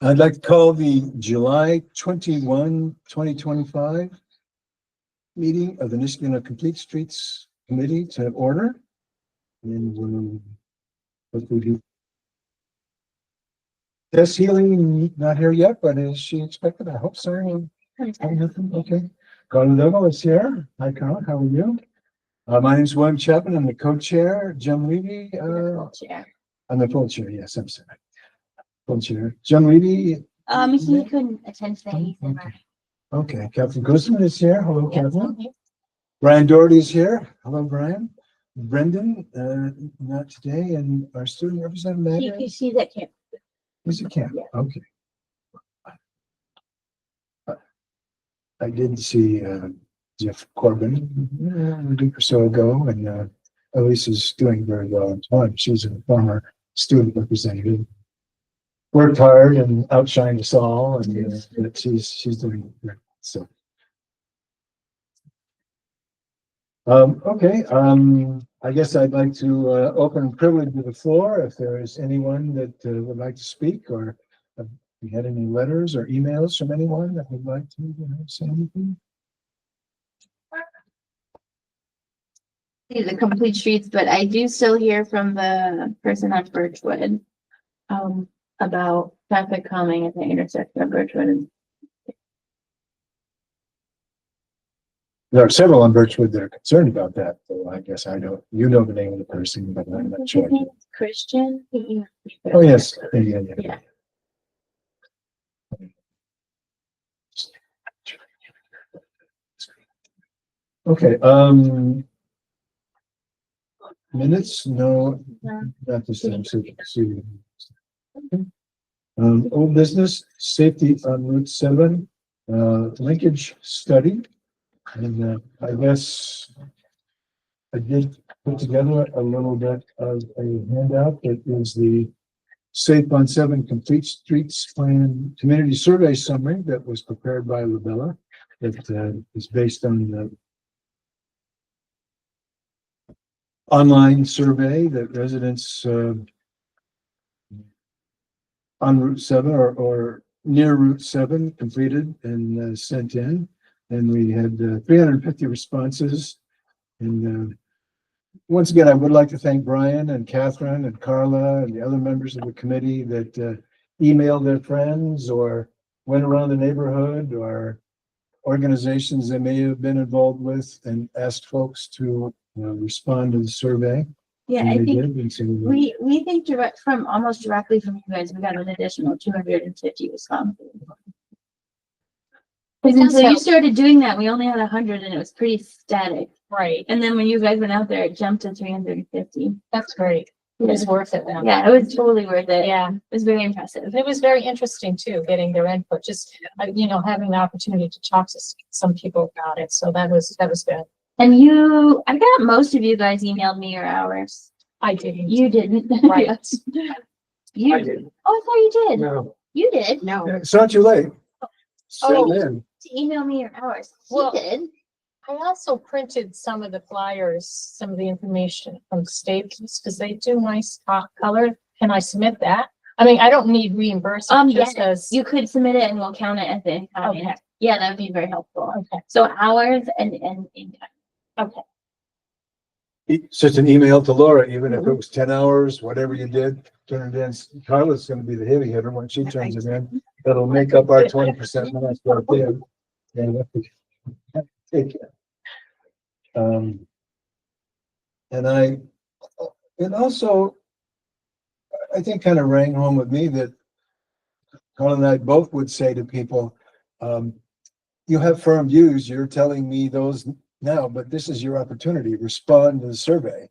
I'd like to call the July 21, 2025 meeting of the Niskuna Complete Streets Committee to order. And what we do. Tess Healy, not here yet, but is she expected? I hope so. Okay. Carla Devil is here. Hi, Carla. How are you? My name is William Chapman. I'm the co-chair. Jim Levy. I'm the full chair. Yes, I'm sorry. Full chair. Jim Levy. He couldn't attend today. Okay. Captain Guzman is here. Hello, Captain. Brian Doherty is here. Hello, Brian. Brendan, not today, and our student representative. She's at camp. Who's at camp? Yeah. Okay. I did see Jeff Corbin a week or so ago, and Elise is doing very well in time. She's a former student representative. Worked hard and outshined us all, and but she's doing great. So, okay. I guess I'd like to open privilege to the floor if there is anyone that would like to speak, or if we had any letters or emails from anyone that would like to say anything. The complete streets, but I do still hear from the person on Birchwood about traffic calming at the intersection of Birchwood and There are several on Birchwood that are concerned about that. So I guess I know you know the name of the person, but I'm not sure. Christian. Oh yes, yeah. Okay. Minutes? No, not the same. Old business safety on Route 7 linkage study. And I guess I did put together a little bit of a handout that is the Safe on 7 Complete Streets Plan Community Survey Summary that was prepared by Labella. That is based on the online survey that residents on Route 7 or near Route 7 completed and sent in. And we had 350 responses. And once again, I would like to thank Brian and Catherine and Carla and the other members of the committee that emailed their friends or went around the neighborhood or organizations they may have been involved with and asked folks to respond to the survey. Yeah, And I they think did, and so we think almost directly from you guys, we got an additional 250 responses. Because until you started doing that, we only had 100 and it was pretty static. Right. And then when you guys went out there, it jumped to 350. That's great. It was worth it then. Yeah, it was totally worth it. Yeah. It was very impressive. It was very interesting too, getting their input, just, having the opportunity to talk to some people about it. So that was good. And I got most of you guys emailed me your hours. I didn't. You didn't. Right. You I did. Oh, I thought you did. No, You did. No. it's not too late. Oh. Send in. To email me your hours. Well, You did. I also printed some of the flyers, some of the information from Staples, because they do nice color. Can I submit that? I mean, I don't need reimbursement, just Yeah, as. you could submit it and we'll count it at the income. Okay. Yeah, that'd be very helpful. Okay. So hours and income. Okay. Just an email to Laura, even if it was 10 hours, whatever you did, turn it in. Carla's going to be the heavy hitter when she turns it in. That'll make up our 20% when I start there. Take it. And also, I think kind of rang home with me that Carla and I both would say to people, you have firm views, you're telling me those now, but this is your opportunity. Respond to the survey.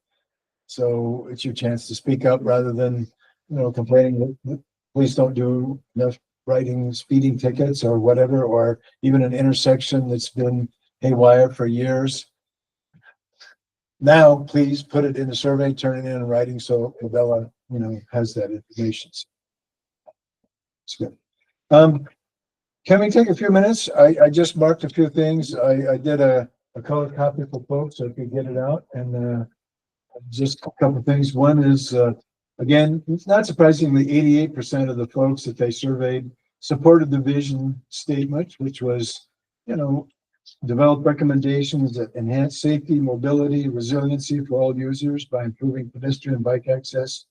So it's your chance to speak up rather than, complaining that police don't do enough writing speeding tickets or whatever, or even an intersection that's been haywire for years. Now, please put it in the survey, turn it in writing so Labella, has that information. It's good. Can we take a few minutes? I just marked a few things. I did a colored copy for folks so I could get it out, and just a couple of things. One is, again, not surprisingly, 88% of the folks that they surveyed supported the vision statement, which was, develop recommendations that enhance safety, mobility, resiliency for all users by improving pedestrian and bike access,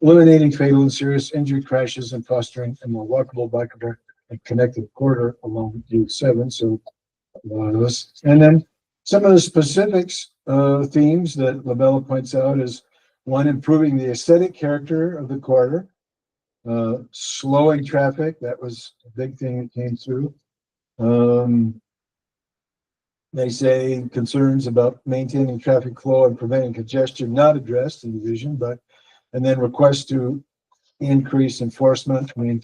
eliminating fatal and serious injury crashes, and fostering a more walkable, bikeable, and connected corridor along Route 7. So a lot of us. And then some of the specifics, themes that Labella points out is one, improving the aesthetic character of the corridor, slowing traffic. That was a big thing that came through. They say concerns about maintaining traffic flow and preventing congestion not addressed in the vision, and then requests to increase enforcement. I mean,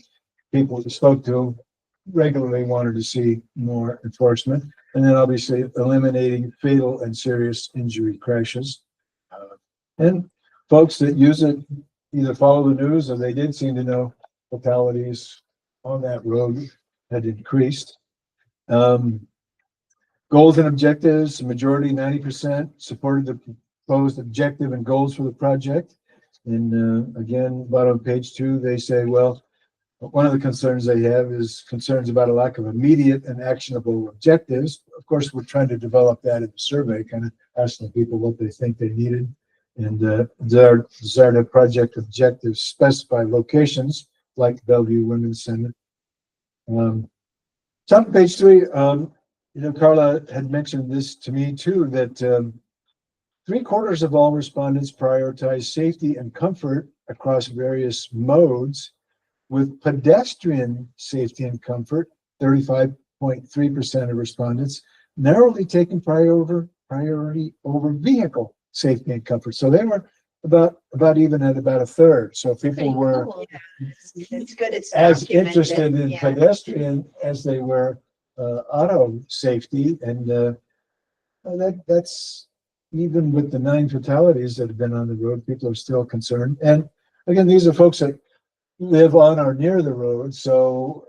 people we spoke to regularly wanted to see more enforcement. And then obviously eliminating fatal and serious injury crashes. And folks that use it either follow the news or they did seem to know fatalities on that road had increased. Goals and objectives, majority 90% supported the proposed objective and goals for the project. And again, bottom of page 2, they say, well, one of the concerns they have is concerns about a lack of immediate and actionable objectives. Of course, we're trying to develop that in the survey, kind of asking people what they think they needed. And desired project objectives specify locations like Bellevue Women's Center. Top of page 3, Carla had mentioned this to me too, that 3/4 of all respondents prioritize safety and comfort across various modes, with pedestrian safety and comfort, 35.3% of respondents narrowly taking priority over vehicle safety and comfort. So they were about even at about a third. So people were It's good. It's as documented, interested in yeah. pedestrian as they were auto safety, and that's even with the 9 fatalities that have been on the road, people are still concerned. And again, these are folks that live on or near the road. So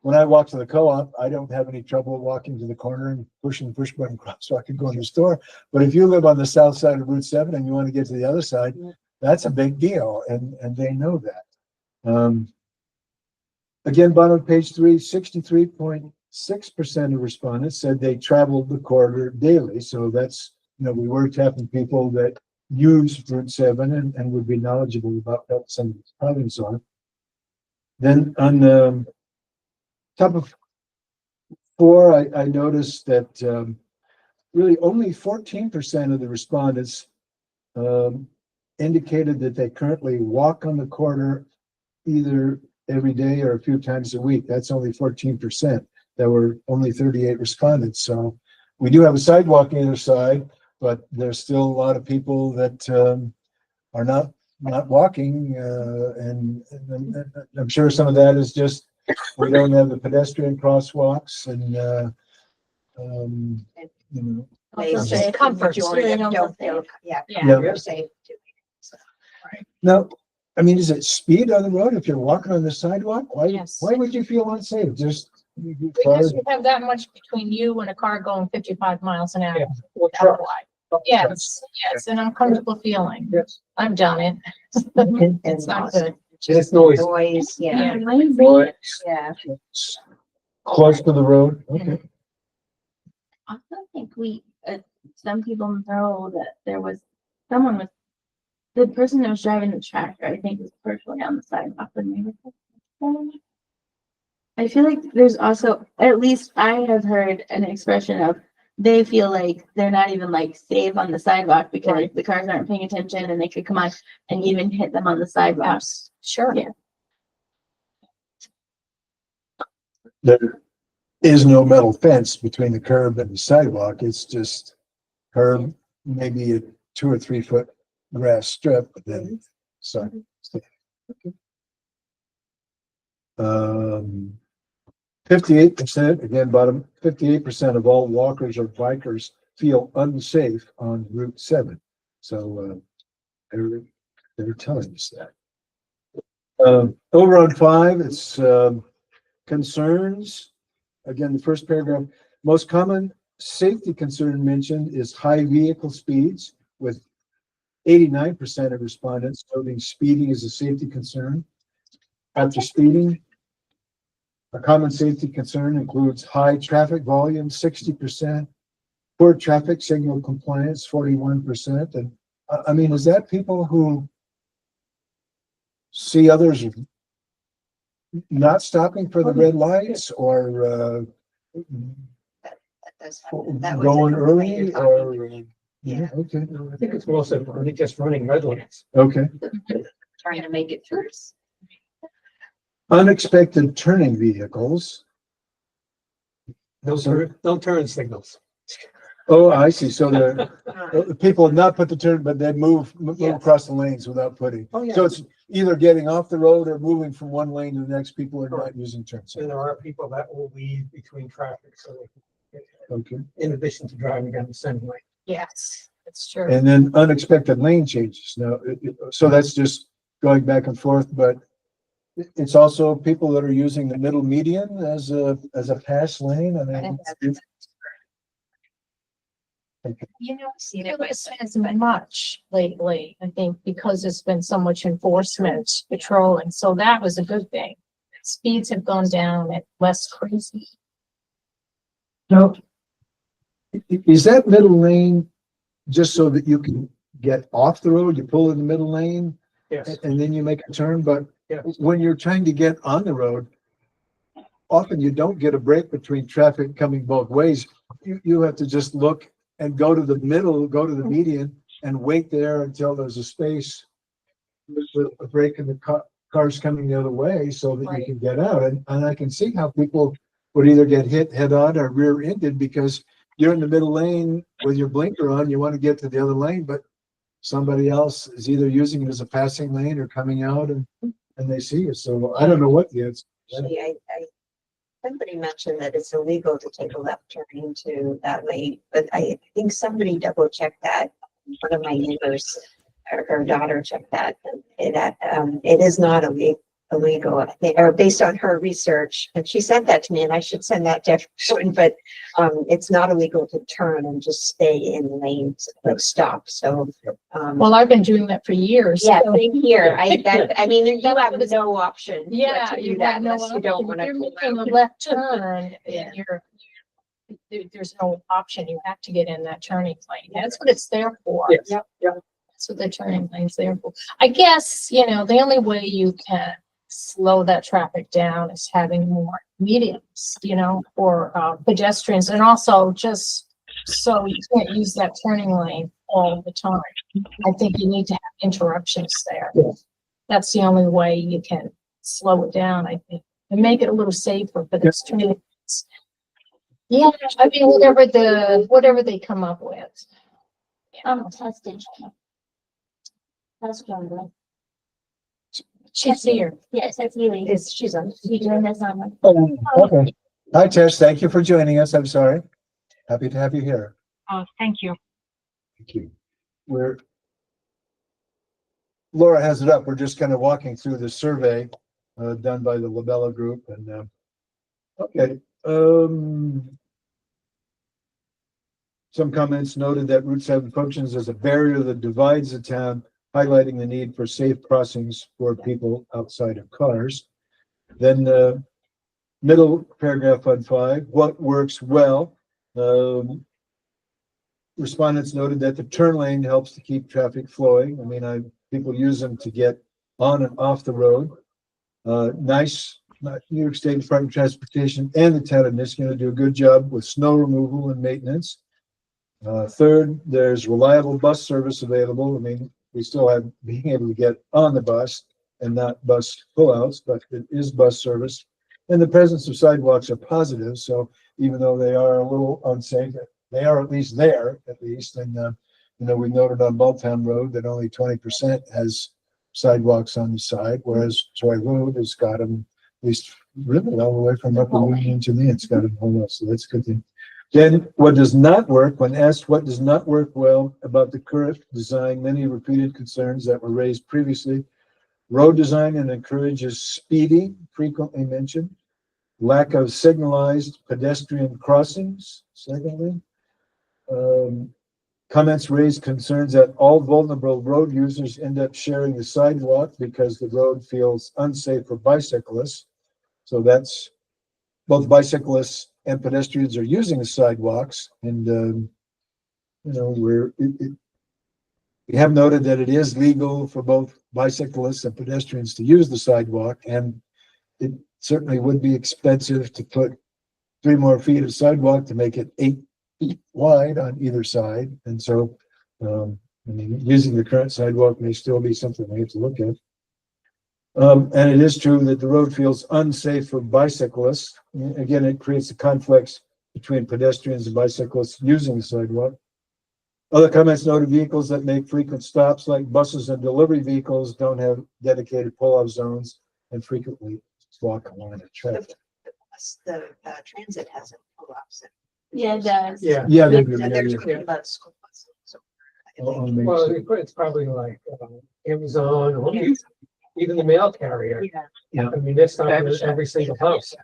when I walk to the co-op, I don't have any trouble walking to the corner and pushing the push button across so I can go in the store. But if you live on the south side of Route 7 and you want to get to the other side, that's a big deal, and they know that. Again, bottom of page 3, 63.6% of respondents said they traveled the corridor daily. So that's, we were tapping people that use Route 7 and would be knowledgeable about what some of these problems are. Then on top of 4, I noticed that really only 14% of the respondents indicated that they currently walk on the corridor either every day or a few times a week. That's only 14%. There were only 38 respondents. So we do have a sidewalk either side, but there's still a lot of people that are not walking, and I'm sure some of that is just we don't have the pedestrian crosswalks, and They Also say comfort. majority Steering on the don't thing. feel, yeah, Yeah. they're safe too. So, now, I mean, is it speed on the road if you're walking on the sidewalk? Yes. Why would you feel unsafe? Just Because you have that much between you and a car going 55 miles an hour. Yeah. Well, That's why. Yes, an uncomfortable feeling. Yes. I've done it. And It's not also good. It's noisy. noise, yeah, yeah. close to the road. Okay. I also think some people know that the person that was driving the tractor, I think, was partially on the sidewalk when they were. I feel like there's also, at least I have heard an expression of, they feel like they're not even like safe on the sidewalk because Right. the cars aren't paying attention and they could come on and even hit them on the sidewalk. Yes, sure. Yeah. There is no metal fence between the curb and the sidewalk. It's just curb, maybe a 2 or 3 foot grass strip, but then so. 58%, again, bottom, 58% of all walkers or bikers feel unsafe on Route 7. So they're telling us that. Over on 5, it's concerns. Again, the first paragraph, most common safety concern mentioned is high vehicle speeds, with 89% of respondents noting speeding is a safety concern. After speeding, A common safety concern includes high traffic volume, 60%, poor traffic signal compliance, 41%. And I mean, is that people who see others not stopping for the red lights or That does happen. That was going a complaint early you're talking or? about. Yeah, okay, I think it's most of them, just running red lights. okay. Trying to make it through. Unexpected turning vehicles. No turn signals. Oh, I see. So the people have not put the turn, but they move Yeah. across the lanes without putting. Oh, yeah. So it's either getting off the road or moving from one lane to the next. People are not Correct. using turn And signals. there are people that will weave between traffic, so they can, Okay. in addition to driving down the center lane. Yes, it's true. And then unexpected lane changes. Now, so that's just going back and forth, but it's also people that are using the middle median as a pass lane. I mean, You know, You know, it's as much lately, I think, because there's been so much enforcement patrolling, so that was a good thing. Speeds have gone down and less crazy. now, is that middle lane just so that you can get off the road? You pull in the middle lane Yes. and then you make a turn, but Yeah. when you're trying to get on the road, often you don't get a break between traffic coming both ways. You have to just look and go to the middle, go to the median and wait there until there's a space with a break in the cars coming the other way so that you Right. can get out. And I can see how people would either get hit head on or rear ended because you're in the middle lane with your blinker on, you want to get to the other lane, but somebody else is either using it as a passing lane or coming out and they see you. So I don't know what the answer. actually, somebody mentioned that it's illegal to take a left turn into that lane, but I think somebody double checked that. One of my neighbors, her daughter checked that, and it is not illegal, I think, or based on her research, and she sent that to me, and I should send that to everyone, but it's not illegal to turn and just stay in lanes, like stop, so. Well, I've been doing that for years. Yeah, so- same here, I mean, you have no option. Yeah, to do you that have no unless you don't option. want If you're to. making a left turn Yeah. and there's no option. You have to get in that turning lane. That's what it's there for. Yes. Yep. That's what the turning lane's there for. I guess, the only way you can slow that traffic down is having more medians, for pedestrians, and also just so you can't use that turning lane all the time. I think you need to have interruptions there. Yes. That's the only way you can slow it down, I think, and make it a little safer for the streets. Yeah, I mean, whatever they come up with. Testing. That's wonderful. She's here. Yes, that's really, She's on. you doing this on. Okay. Hi, Tess. Thank you for joining us. I'm sorry. Happy to have you here. Oh, thank you. Thank you. Laura has it up. We're just kind of walking through the survey done by the Labella Group and okay. Some comments noted that Route 7 functions as a barrier that divides the town, highlighting the need for safe crossings for people outside of cars. Then middle paragraph on 5, what works well? Respondents noted that the turn lane helps to keep traffic flowing. I mean, people use them to get on and off the road. New York State Department of Transportation and the town of Niskuna do a good job with snow removal and maintenance. Third, there's reliable bus service available. I mean, we still have being able to get on the bus and not bus pullouts, but it is bus service. And the presence of sidewalks are positive. So even though they are a little unsafe, they are at least there, at least. And, we noted on Balltown Road that only 20% has sidewalks on the side, whereas Troy Road has got them at least really all the way from Upper Union to me. It's got them all. So that's a good thing. Then what does not work, when asked what does not work well about the current design, many repeated concerns that were raised previously. Road design and encourages speeding, frequently mentioned. Lack of signalized pedestrian crossings, secondly. Comments raised concerns that all vulnerable road users end up sharing the sidewalk because the road feels unsafe for bicyclists. So that's both bicyclists and pedestrians are using the sidewalks, and, you know, we have noted that it is legal for both bicyclists and pedestrians to use the sidewalk, and it certainly would be expensive to put 3 more feet of sidewalk to make it 8 feet wide on either side. And so, I mean, using the current sidewalk may still be something we have to look at. And it is true that the road feels unsafe for bicyclists. Again, it creates a conflict between pedestrians and bicyclists using the sidewalk. Other comments noted vehicles that make frequent stops, like buses and delivery vehicles, don't have dedicated pull-off zones and frequently walk along the track. The transit has a pull-ups. Yeah, it does. Yeah. Yeah, they And do. they're Yeah. talking about school buses. So I Oh, think- Well, it's probably like Amazon or even the mail carrier. Yeah. I mean, that's not in every single house.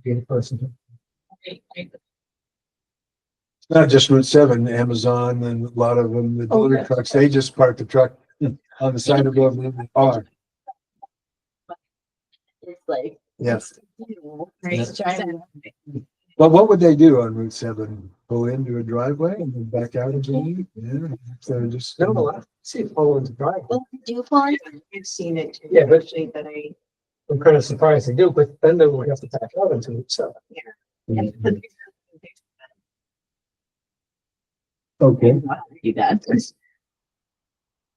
Be a person. Not just Route 7, Amazon and a lot of them, the delivery Okay. trucks, they just park the truck on the side of the road. And they are. It's like. Yes. It's trying. Well, what would they do on Route 7? Pull into a driveway and then back out again? Yeah, so just. No, I see it fall into driveway. Well, do you fall in? I've seen it. Yeah, but- Actually, but I. I'm kind of surprised they do, but then they would have to back out into it, so. Mhm. Okay. You got this.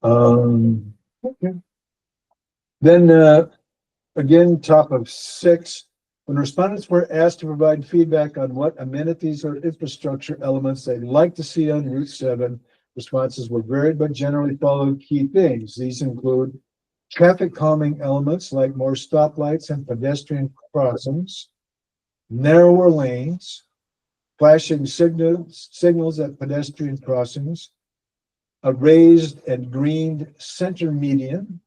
Okay. Then, again, top of 6, when respondents were asked to provide feedback on what amenities or infrastructure elements they'd like to see on Route 7, responses were varied but generally followed key themes. These include traffic calming elements like more stoplights and pedestrian crossings, narrower lanes, flashing signals at pedestrian crossings, a raised and greened center median,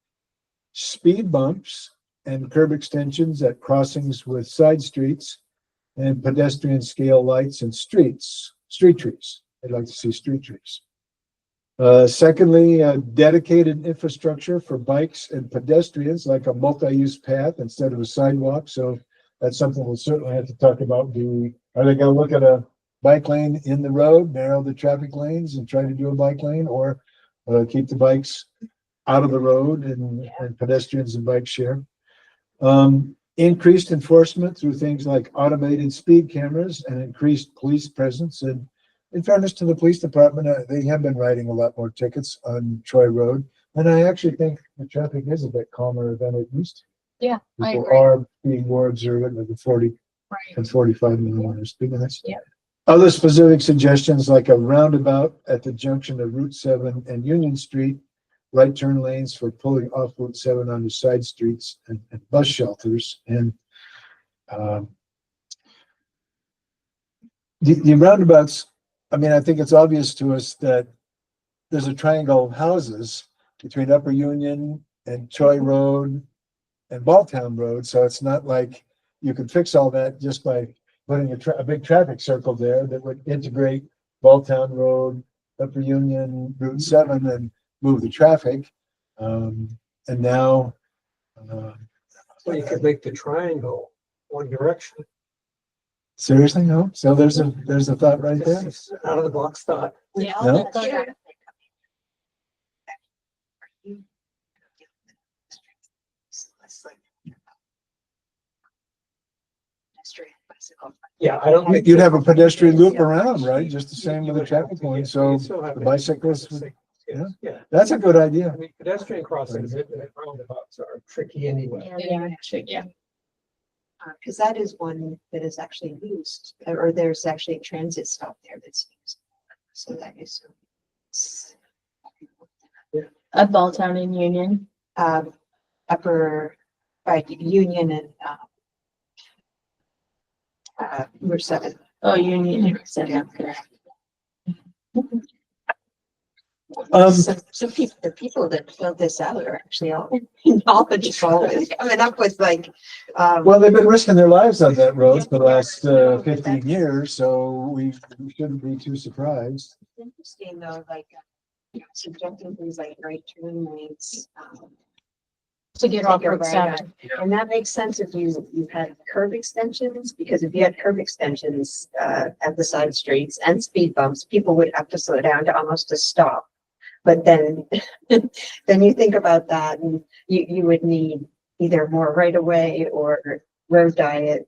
speed bumps and curb extensions at crossings with side streets, and pedestrian scale lights and street trees. I'd like to see street trees. Secondly, a dedicated infrastructure for bikes and pedestrians, like a multi-use path instead of a sidewalk. So that's something we'll certainly have to talk about. Are they gonna look at a bike lane in the road, narrow the traffic lanes and try to do a bike lane, or keep the bikes out of the road and pedestrians and bike share? Increased enforcement through things like automated speed cameras and increased police presence. And in fairness to the police department, they have been writing a lot more tickets on Troy Road. And I actually think the traffic is a bit calmer than it used to. Yeah, I People agree. are being more observant of the 40 Right. and 45 speed limits. Yeah. Other specific suggestions, like a roundabout at the junction of Route 7 and Union Street, right turn lanes for pulling off Route 7 onto side streets and bus shelters. And the roundabouts, I mean, I think it's obvious to us that there's a triangle of houses between Upper Union and Troy Road and Balltown Road. So it's not like you could fix all that just by putting a big traffic circle there that would integrate Balltown Road, Upper Union, Route 7, and move the traffic. And now, So you could make the triangle one direction. seriously, no? So there's a thought right there. Out of the box thought. Yeah. No? Okay. Yeah, I don't think. You'd have a pedestrian loop around, right? Just the same with the traffic point. So the bicyclists, yeah. Yeah, that's a good I idea. mean, pedestrian crossings and roundabouts are tricky anyway. Yeah. Because that is one that is actually used, or there's actually a transit stop there that's used. So that is. A Balltown in Union. Upper, right, Union and, Route 7. Oh, Union. Yeah. Some people, the people that filled this out are actually all knowledgeable and coming up with like, Well, they've been risking their lives on that road for the last 15 years, so we shouldn't be too surprised. it's interesting though, like, suggesting things like right turn lanes, to get Take off a Route right 7. And that makes sense if you've had curb extensions, because if you had curb extensions, at the side streets and speed bumps, people would have to slow down to almost a stop. But then, then you think about that and you would need either more right of way or road diet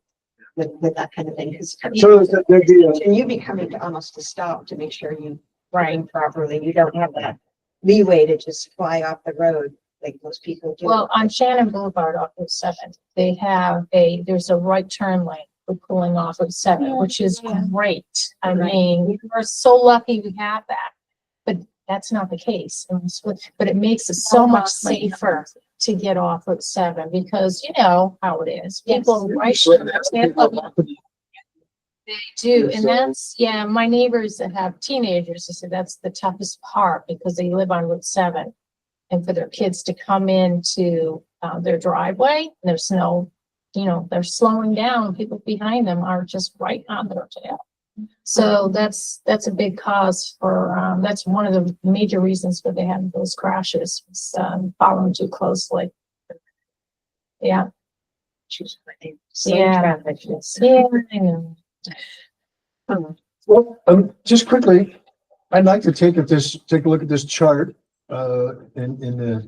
with that kind of thing. 'Cause So there'd be a, and you'd be coming to almost a stop to make sure you Right. turn properly. You don't have that leeway to just fly off the road like most people do. Well, on Shannon Boulevard off Route 7, there's a right turn lane for pulling off Route 7, Yeah, which is yeah. great. I Right. mean, we're so lucky we have that. But that's not the case. But it makes it so much safer to get off Route 7 because you know how it is. People right they do, and that's, yeah, my neighbors that have teenagers, they said that's the toughest part because they live on Route 7. And for their kids to come into their driveway, there's no, they're slowing down, people behind them are just right on their tail. So that's a big cause for, that's one of the major reasons for they have those crashes, is, following too closely. Yeah, Slow Yeah. traffic. yeah, I know. well, just quickly, I'd like to take a look at this chart, in the,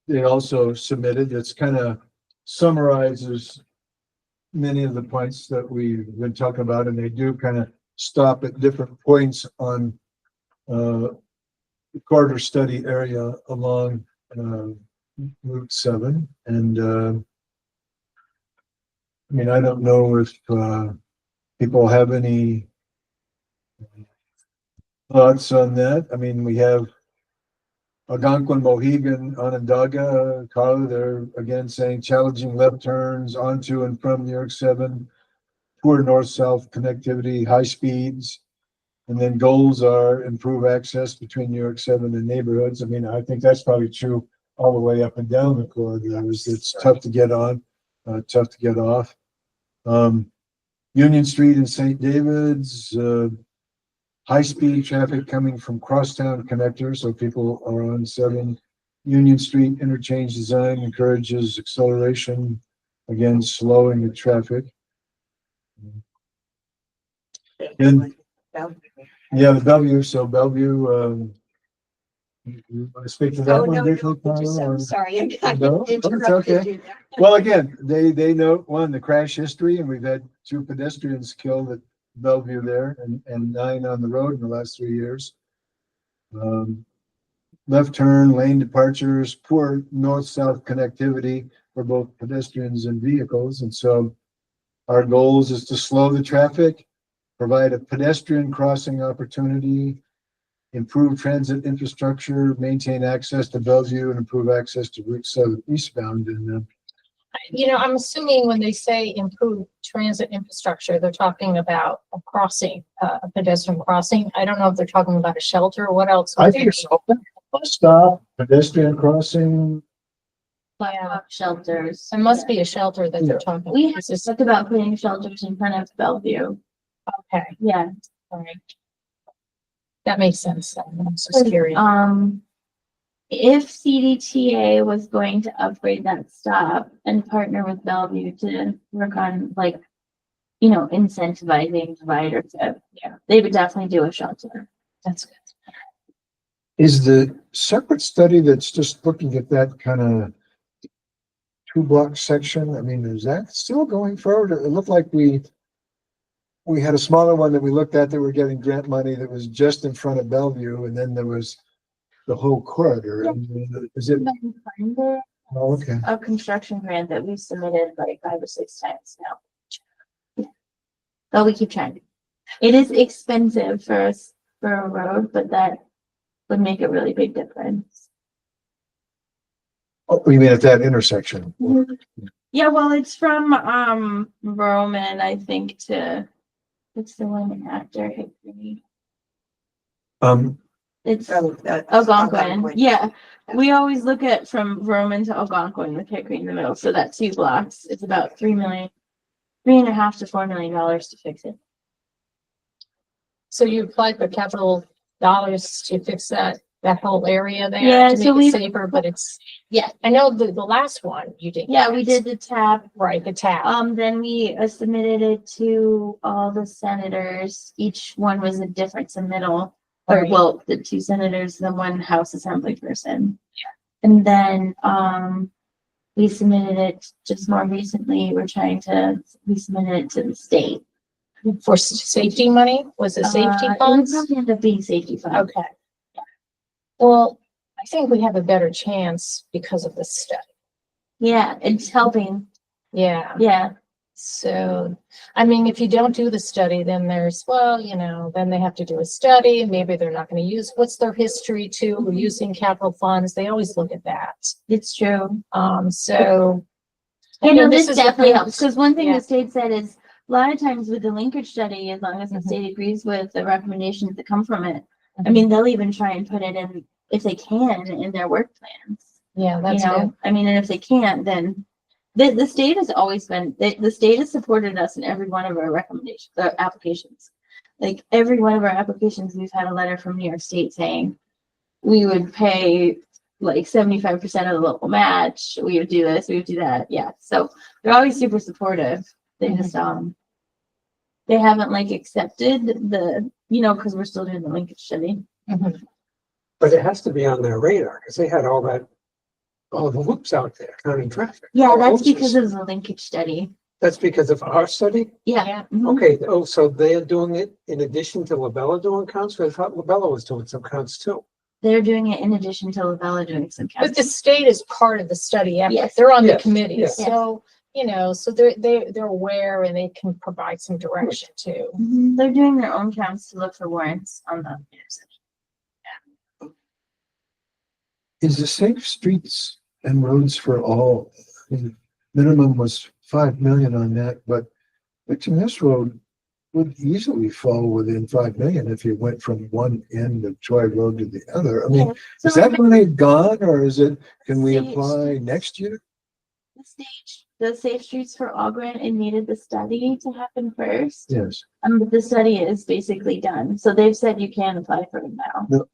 they also submitted, it's kind of summarizes many of the points that we've been talking about, and they do kind of stop at different points on, the corridor study area along, Route 7, and, I mean, I don't know if, people have any thoughts on that. I mean, we have Algonquin, Mohegan, Onondaga, Carla, they're again saying challenging left turns onto and from New York 7, poor north-south connectivity, high speeds. And then goals are improve access between New York 7 and neighborhoods. I mean, I think that's probably true all the way up and down the corridors. It's tough to get on, tough to get off. Union Street and St. David's, high-speed traffic coming from crosstown connectors, so people are on 7. Union Street interchange design encourages acceleration, again, slowing the traffic. And, yeah, the Bellevue, so Bellevue, you want to speak to that Oh, one? no, briefly, no, Carla, or- I'm sorry, I No, it's interrupted okay. you. Well, again, they note, one, the crash history, and we've had 2 pedestrians killed at Bellevue there and 9 on the road in the last 3 years. Left turn, lane departures, poor north-south connectivity for both pedestrians and vehicles. And so our goals is to slow the traffic, provide a pedestrian crossing opportunity, improve transit infrastructure, maintain access to Bellevue, and improve access to Route 7 eastbound. And I'm assuming when they say improve transit infrastructure, they're talking about a crossing, a pedestrian crossing. I don't know if they're talking about a shelter or what else. I think it's bus stop, pedestrian crossing. Sidewalk shelters. There must be a shelter that Yeah. they're talking. We about. have Is this- talked about putting shelters in front of Bellevue. Okay, Yeah. all right. That makes sense. I'm just curious. If CDTA was going to upgrade that stop and partner with Bellevue to work on incentivizing providership, they would definitely do a shelter. That's good. Is the separate study that's just looking at that kind of 2-block section, I mean, is that still going forward? It looked like we had a smaller one that we looked at that we're getting grant money that was just in front of Bellevue, and then there was the whole corridor. Is it? Oh, okay. A construction grant that we've submitted like 5 or 6 times now. But we keep trying. It is expensive for a road, but that would make a really big difference. Oh, you mean at that intersection? Yeah, well, it's from Roman, I think, to it's the one after Hickory. It's Algonquin. Yeah, we always look at from Roman to Algonquin with Hickory in the middle. So that 2 blocks, it's about $3.5 to $4 million to fix it. So you applied for capital dollars to fix that that whole area there Yeah, to so make it we- safer, but it's, yeah, I know the last one you did. Yeah, we that. did the TAP. Right, the tab. Then we submitted it to all the senators. Each one was a different submittal. Or Right. well, the two senators, the one House Assembly person. And then we submitted it just more recently. We submitted it to the state. For safety money, was it safety It would funds? probably end up being safety funds. Okay. Well, I think we have a better chance because of the study. Yeah, it's helping. Yeah. Yeah. So, I mean, if you don't do the study, then there's, well, then they have to do a study. Maybe they're not going to use, what's their history too? We're using capital funds. They always look at that. It's true. So. You again, know, this is definitely what helps, because one thing Yeah. the state said is, a lot of times with the linkage study, as long as the Mhm. state agrees with the recommendations that come from it, I Mhm. mean, they'll even try and put it in, if they can, in their work plans. Yeah, that's good. I mean, and if they can't, then the state has always been, the state has supported us in every one of our recommendations, applications. Like every one of our applications, we've had a letter from New York State saying we would pay like 75% of the local match. We would do this, we would do that. Yeah. So they're always super supportive. They Mhm. just, they haven't like accepted the, because we're still doing the linkage study. Mhm. But it has to be on their radar, because they had all the loops out there counting traffic. Yeah, all that's hoses. because of the linkage study. That's because of our study? Yeah. Yeah. Mhm. Okay, so they're doing it in addition to Labella doing counts? Because I thought Labella was doing some counts too. They're doing it in addition to Lavella doing some But the counts. state is part of the study effort. Yes. They're on the Yes, committee, yes. so, so they're aware and they can provide some direction too. Mhm. They're doing their own counts to look for warrants on the intersection. Is the Safe Streets and Roads for All, minimum was 5 million on that, but this road would easily fall within 5 million if you went from one end of Troy Road to the other. I mean, So is that money gone, or can we Stage. apply next year? the Safe Streets for All grant, it needed the study to happen first. Yes. But the study is basically done. So they've said you can apply for it now.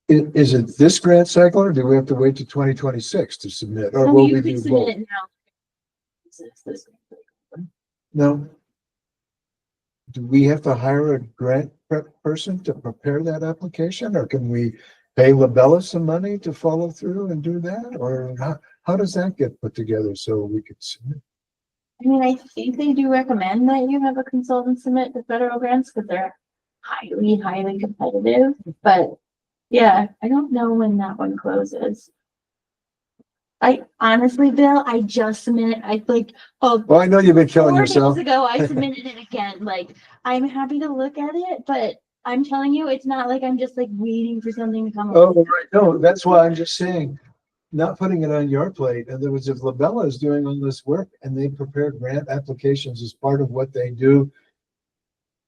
Is it this grant cycle, or do we have to wait to 2026 to submit, or So will you we can do submit both? it now. This- No. Do we have to hire a grant prep person to prepare that application, or can we pay Labella some money to follow through and do that? Or how does that get put together so we could submit? I mean, I think they do recommend that you have a consultant submit to federal grants because they're highly, highly competitive. But yeah, I don't know when that one closes. I honestly, Bill, I just submitted, Well, I know you've been killing 4 days yourself. ago, I submitted it again. Like, I'm happy to look at it, but I'm telling you, it's not like I'm just like waiting for something to come. Oh, right. No, that's why I'm just saying, not putting it on your plate. In other words, if Labella is doing all this work and they prepare grant applications as part of what they do,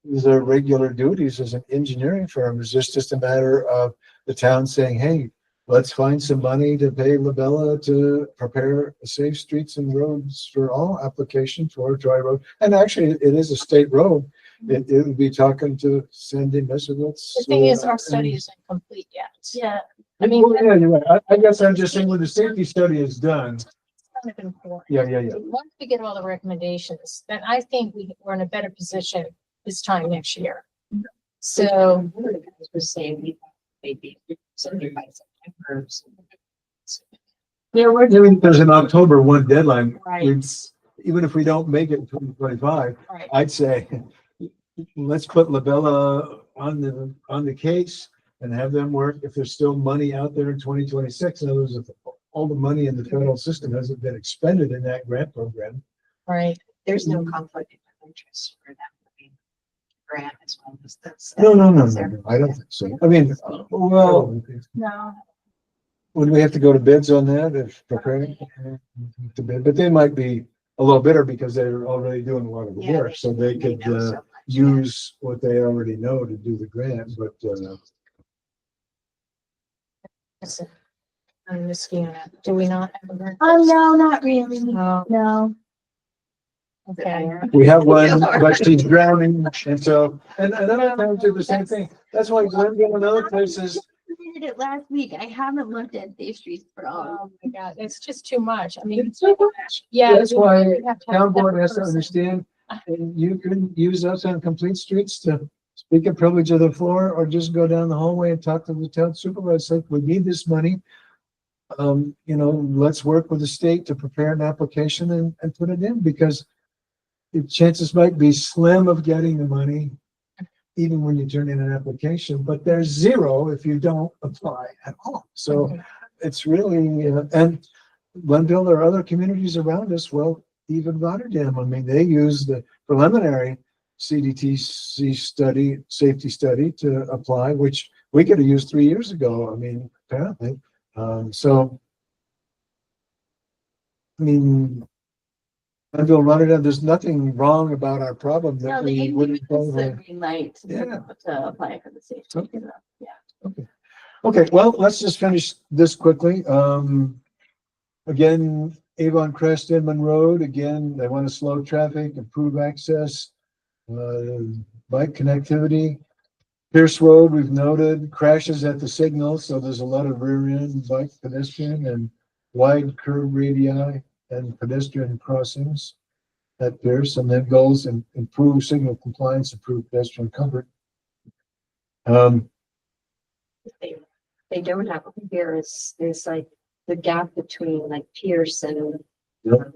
their regular duties as an engineering firm, is this just a matter of the town saying, hey, let's find some money to pay Labella to prepare a Safe Streets and Roads for All application for Troy Road. And actually, it is a state road. It would be talking to Sandy Mesowitz. The thing is, our study isn't complete yet. Yeah, I mean, Well, yeah, you're right. I guess I'm just saying when the safety study is done. it's kind of important. Yeah. Once we get all the recommendations, then I think we're in a better position this time next year. So, Was saying maybe 75 September. yeah, we're I mean, there's an October 1 deadline. right, Even if we don't make it in 2025, right. I'd say, let's put Labella on the case and have them work if there's still money out there in 2026. In other words, if all the money in the federal system hasn't been expended in that grant program. Right. There's no conflict of interest for them. Grant as well as this. No, I don't think so. I mean, well, no. would we have to go to bids on that if preparing to bid? But they might be a little bitter because they're already doing a lot of the Yeah, work, so they could know so much. use what they already know to do the grant, but Listen, I'm just, do we not have a grant? No, not really. No, No. okay. we have one, but she's drowning, and so, and other towns do the same thing. That's why Glendale and other places did it last week. I haven't looked at Safe Streets for all. Oh my God, it's just too much. I mean, It's so much. yeah. That's why you have to have town board that has to person. understand, and you can use us on complete streets to speak a privilege of the floor, or just go down the hallway and talk to the town supervisor, like, we need this money. You know, let's work with the state to prepare an application and put it in, because the chances might be slim of getting the money, even when you turn in an application, but there's zero if you don't apply at all. So Mhm. it's really, and Glenville or other communities around us, well, even Rotterdam, I mean, they use the preliminary CDTC study, safety study to apply, which we could have used 3 years ago. I mean, apparently. So, I mean, Glenville, Rotterdam, there's nothing wrong about our problem No, that they we gave wouldn't us the probably. green light Yeah. to apply for the Safe Streets. Okay. Yeah. Okay, well, let's just finish this quickly. Again, Avon Crest, Inman Road, again, they want to slow traffic, improve access, bike connectivity. Pierce Road, we've noted crashes at the signal, so there's a lot of rear end bike pedestrian and wide curb radii and pedestrian crossings at Pierce, and then goals and improve signal compliance, improve pedestrian comfort. They don't have here is like the gap between like Pierce and Yep.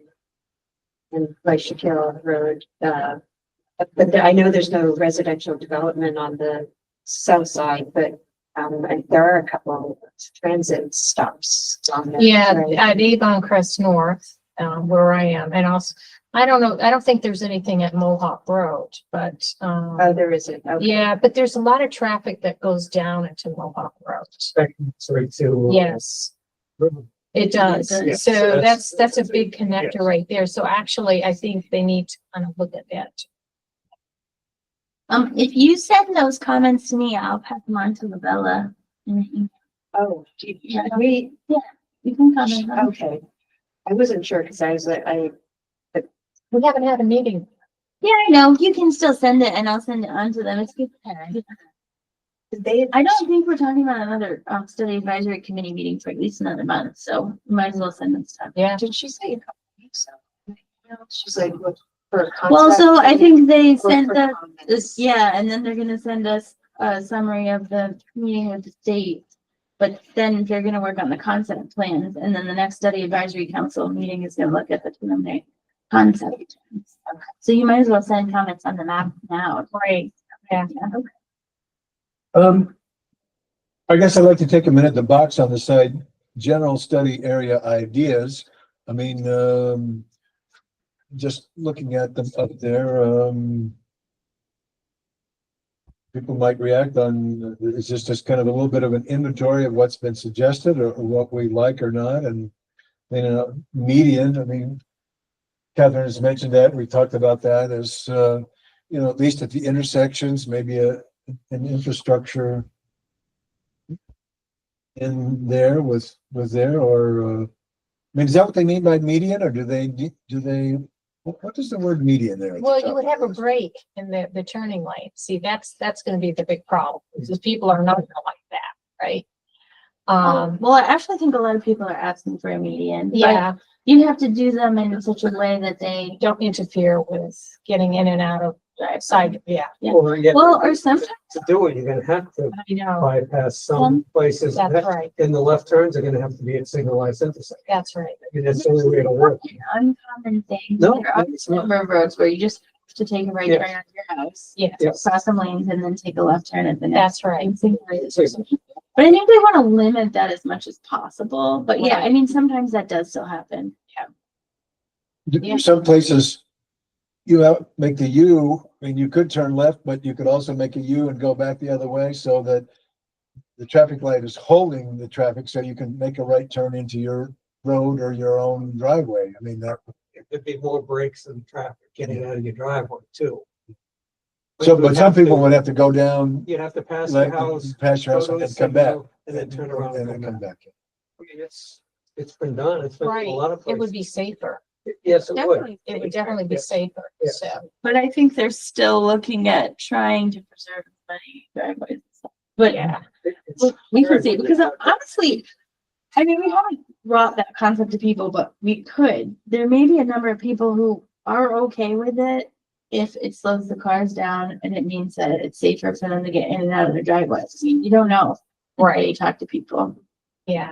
and like Shakira Road. But I know there's no residential development on the south side, but and there are a couple of transit stops on there. Yeah, right? at Avon Crest North, where I am, and also, I don't know, I don't think there's anything at Mohawk Road, but, Oh, there isn't. Okay. yeah, but there's a lot of traffic that goes down into Mohawk Road. Sorry to. Yes, it does. Yeah, So so that's a big connector right there. So actually, I think they need to kind of look at that. If you send those comments to me, I'll pass them on to Labella. And Oh, Yeah. we, you can comment on them. okay. I wasn't sure because I was like, We haven't had a meeting. Yeah, I know. You can still send it and I'll send it on to them. It's good. they, I don't think we're talking about another study advisory committee meeting for at least another month, so we might as well send them stuff. Yeah. did she say a couple weeks? She's like, what, for a Well, concept so I meeting think they or sent for us comments? this, yeah, and then they're gonna send us a summary of the meeting with the state. But then they're gonna work on the concept plans, and then the next study advisory council meeting is gonna look at the preliminary concept. plans. So you might as well send comments on the map now. Right. Yeah. I guess I'd like to take a minute to box on the side, general study area ideas. I mean, just looking at them up there, people might react on, it's just kind of a little bit of an inventory of what's been suggested or what we like or not, and, median, I mean, Catherine has mentioned that, we talked about that as, at least at the intersections, maybe an infrastructure in there with there, or, I mean, is that what they mean by median, or do they, what does the word median there? at the Well, you top would of have a this? break in the turning lane. See, that's gonna be the big problem, because people are not gonna like that, right? Well, I actually think a lot of people are asking for a median. but Yeah, You have to do them in such a way that they, don't interfere with getting in and out of side, yeah, Or, yeah, well, or sometimes, to do it, you're gonna have to I know, bypass some places. that's right, And the left turns are gonna have to be at signalized intersections. that's right. I mean, that's the only way it'll work. an uncommon thing. No, There are it's a not. number of roads where you just have to take a right Yeah. turn out of your house. Yeah, Cross some lanes and then take a left turn at the next. that's right. But I think they want to limit that as much as possible. But yeah, I Right. mean, sometimes that does still happen. Yeah. Some places, make the U, I mean, you could turn left, but you could also make a U and go back the other way so that the traffic light is holding the traffic, so you can make a right turn into your road or your own driveway. I mean, that. There'd be more brakes than traffic getting out of your driveway too. So, but some people would have to go down. You'd have to pass your house. Pass your house and then come back. And then turn around and then come back. It's been done. It's been Right, in a lot of it places. would be safer. Yes, it would. Definitely. It would definitely be Yeah. safer, Yeah. so. But I think they're still looking at trying to preserve as many driveways. but Yeah, we can see, because honestly, I mean, we haven't brought that concept to people, but we could. There may be a number of people who are okay with it if it slows the cars down and it means that it's safer for them to get in and out of their driveways. I mean, you don't know. Right, you talk to people. yeah.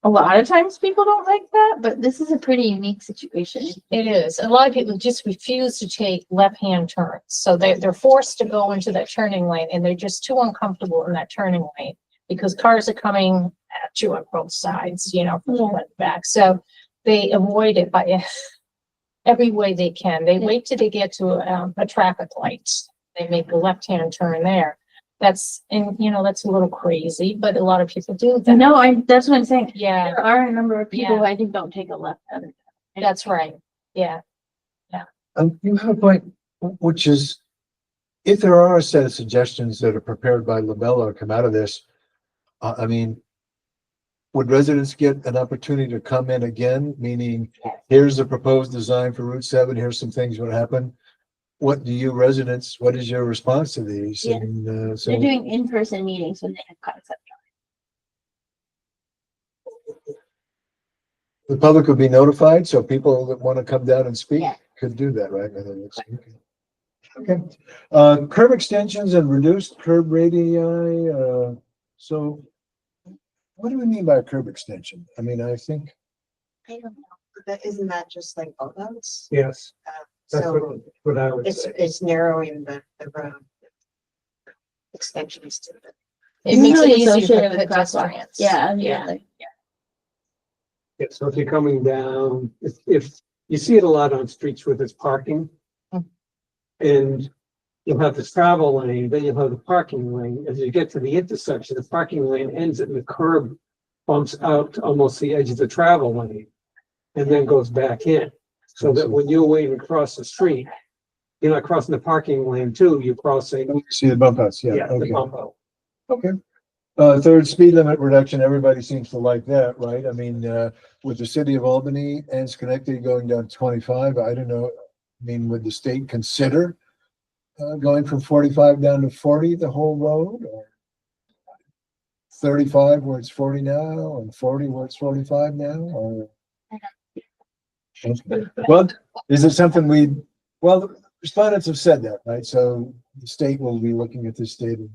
A lot of times people don't like that, but this is a pretty unique situation. It is. A lot of people just refuse to take left-hand turns. So they're forced to go into that turning lane and they're just too uncomfortable in that turning lane because cars are coming at you on both sides, you know, from the front and back. So they avoid it by every way they can. They wait till they get to a traffic light. They make a left-hand turn there. That's, and you know, that's a little crazy, but a lot of people do that. No, that's what I'm saying. Yeah, There are a number of people Yeah. who I think don't take a left. Other. that's right. Yeah. You have a point, which is, if there are a set of suggestions that are prepared by Labella come out of this, I mean, would residents get an opportunity to come in again, meaning here's the proposed design for Route 7, here's some things that happen? What do you residents, what is your response to these? Yeah. And so They're doing in-person meetings when they have concept. the public would be notified, so people that want to come down and speak Yeah. could do that, right? And then it's- Okay. Curb extensions and reduced curb radii, so what do we mean by a curb extension? I mean, I think, I don't know, but isn't that just like bumps? Yes, that's So what I would it's, say. it's narrowing the road. Extensions to the. It makes it Usually easier associated for with crosswalks. pedestrians. Yeah, Yeah. like, Yeah, so if you're coming down, if you see it a lot on streets where there's parking. Mm. And you'll have this travel lane, then you'll have the parking lane. As you get to the intersection, the parking lane ends and the curb bumps out to almost the edge of the travel lane. And then goes back in, so that when you're waiting across the street, you're not crossing the parking lane too, you're crossing, see the bump outs, yeah, yeah, the okay. bump out. Third, speed limit reduction, everybody seems to like that, right? I mean, with the city of Albany and Schenectady going down 25, I don't know, I mean, would the state consider going from 45 down to 40 the whole road, or 35 where it's 40 now and 40 where it's 45 now, or? Well, is it something well, the respondents have said that, right? So the state will be looking at this data,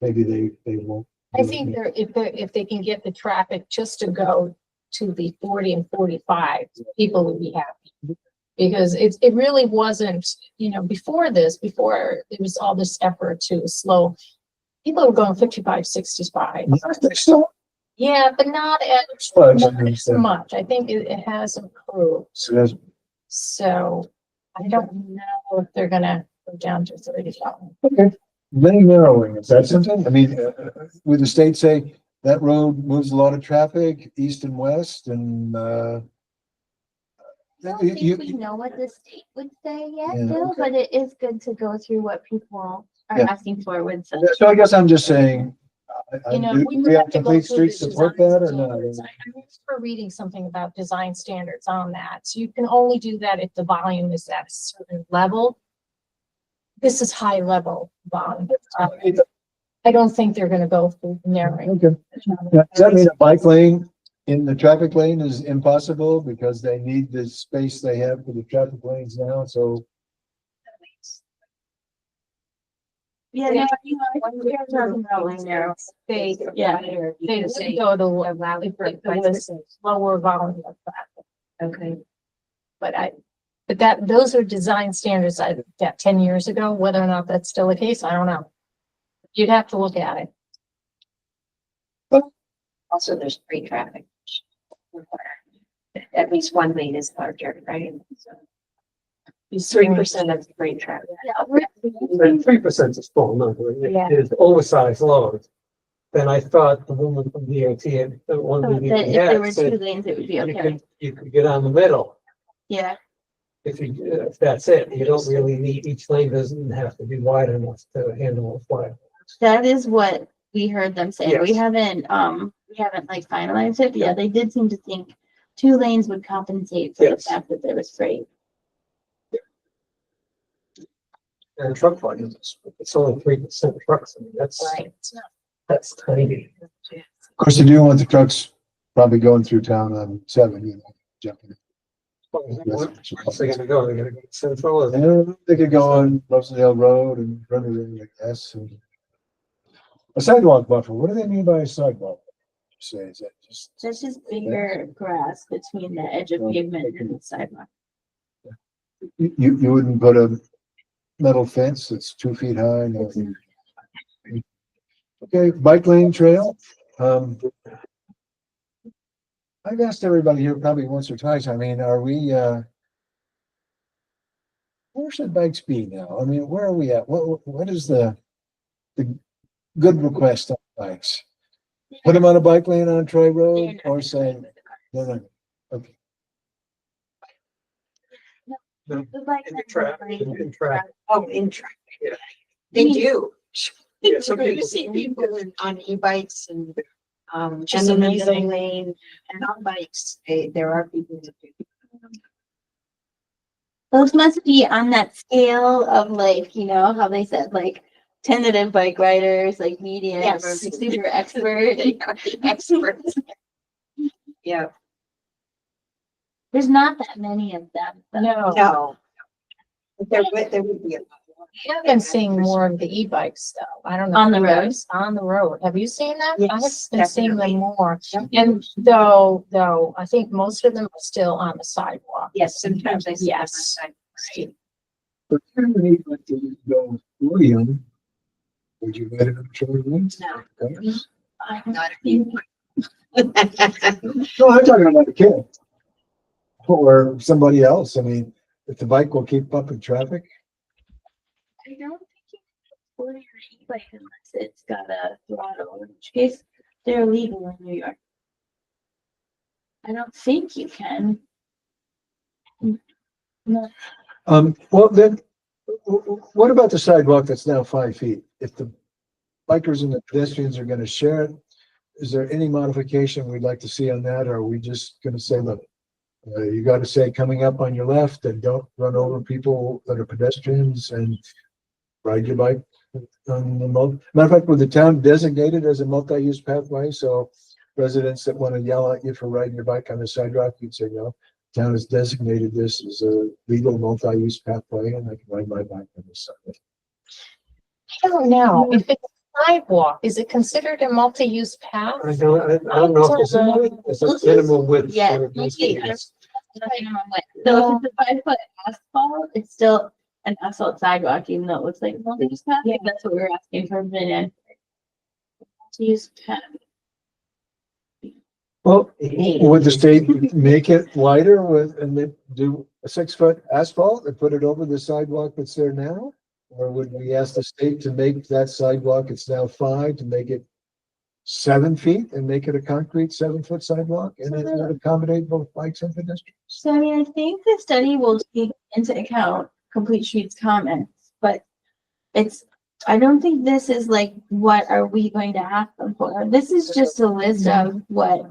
maybe they won't. I think if they can get the traffic just to go to the 40 and 45, people would be happy. Because it really wasn't, you know, before there was all this effort to slow, people were going 55, 65. Still, Yeah, but not Well, I not understand. as much. I think it has improved. so that's- So I don't know if they're gonna go down to 35. okay. Lane narrowing, is that something? I mean, would the state say that road moves a lot of traffic east and west and, I don't you- think we know what the state would say yet, Yeah, Bill, okay. but it is good to go through what people are Yeah. asking for with some. so I guess I'm just saying, You know, do we we would have have to go complete through streets the support design that or standards. not? I remember reading something about design standards on that. So you can only do that if the volume is at a certain level. This is high level volume. I don't think they're gonna go through narrowing. Okay. Now, does that mean a bike lane in the traffic lane is impossible because they need the space they have for the traffic lanes now, so? Yeah, no, you know, we're talking about lane narrow. They, Yeah. they would go to allow if it was lower volume of traffic. Okay. But those are design standards that 10 years ago, whether or not that's still the case, I don't know. You'd have to look at it. Also, there's free traffic. At least one lane is larger, right? 3% of free traffic. Yeah, we're- 3% is a small number, Yeah. it is oversized load. Then I thought the woman from DOT and the one thought we that if there were had two said lanes, it would be you okay. could get on the middle. Yeah, If that's it, you don't really need, each lane doesn't have to be wide enough to handle a flood. that is what we heard them say. We Yes. haven't like finalized it, but yeah, they did seem to think 2 lanes would compensate for the Yes. fact that there was freight. And truck volumes, it's only 3% trucks, I mean, Right. It's not- that's tiny. Of course, they do want the trucks probably going through town on 7, you know, jumping. Where's they gonna go? They're gonna go to Central or? And they could go on Rosendale Road and run it, I guess. And a sidewalk buffer, what do they mean by a sidewalk? Say, is that just, That's just bigger grass between the edge of pavement and the sidewalk. you wouldn't put a metal fence that's 2 feet high? No. Okay, bike lane trail. I've asked everybody here probably once or twice, I mean, are we, where should bikes be now? I mean, where are we at? What is the good request on bikes? Put them on a bike lane on Troy Road or say, no, okay. The bike In lane traffic, is in traffic. Oh, in traffic. Yeah. They do. Yeah, some You people- see people on e-bikes and, Just and in the middle amazing. lane and on bikes, there are people that do. Those must be on that scale of like, you know, how they said like tentative bike riders, like medium or Yes. super expert. They are the experts. Yeah, There's not that many of them. but- No, no. But there would be a lot. I have been seeing more of the e-bikes though. I don't know. On if the you road? guys- On the road. Have you seen that? I have Yes, been seeing them definitely. more. Yep. And though, I think most of them are still on the sidewalk. Yes, sometimes I see them on Yes. side. But you need to go William. Would you let it up Troy Road? No. Okay. I Not don't think- No, I'm talking about a kid. Or somebody else. I mean, if the bike will keep up in traffic. I don't think you can order your e-bike unless it's got a throttle, in which case they're illegal in New York. I don't think you can. No, Well, then, what about the sidewalk that's now 5 feet? If the bikers and the pedestrians are gonna share it, is there any modification we'd like to see on that? Or are we just gonna say, look, you gotta say coming up on your left and don't run over people that are pedestrians and ride your bike on the matter of fact, with the town designated as a multi-use pathway, so residents that want to yell at you for riding your bike on the sidewalk, you'd say, no, town has designated this as a legal multi-use pathway and I can ride my bike on the sidewalk. I don't know. If it's a sidewalk, is it considered a multi-use path? I don't know if it's a minimum width. Yeah, for these things. minimum width. So if it's a 5 foot asphalt, it's still an asphalt sidewalk, even though it looks like a multi-use path. Yeah. That's what we were asking for a minute. Multi-use path. Well, would the state make it wider with, and then do a 6 foot asphalt and put it over the sidewalk that's there now? Or would we ask the state to make that sidewalk, it's now 5, to make it 7 feet and make it a concrete 7 foot sidewalk and it would accommodate both bikes and pedestrians? So I mean, I think the study will take into account Complete Streets comments, but I don't think this is like, what are we going to ask them for? This is just a list of what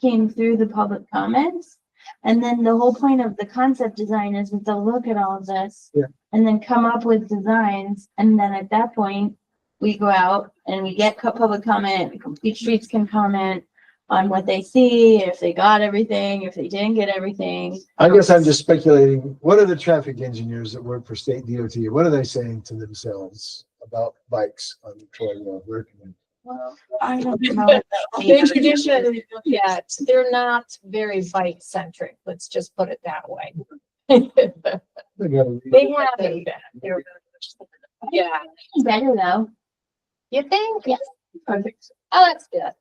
came through the public comments. And then the whole point of the concept design is that they'll look at all of this. Yeah. And then come up with designs. And then at that point, we go out and we get public comment, Complete Streets can comment on what they see, if they got everything, if they didn't get everything. I guess I'm just speculating, what are the traffic engineers that work for state DOT, what are they saying to themselves about bikes on Troy Road? Where can they- Well, I don't know. They're traditionally, yeah, they're not very bike centric. Let's just put it that way. They gotta read. They haven't been. They're- Yeah. Better though. You think? Yes. Oh, that's good.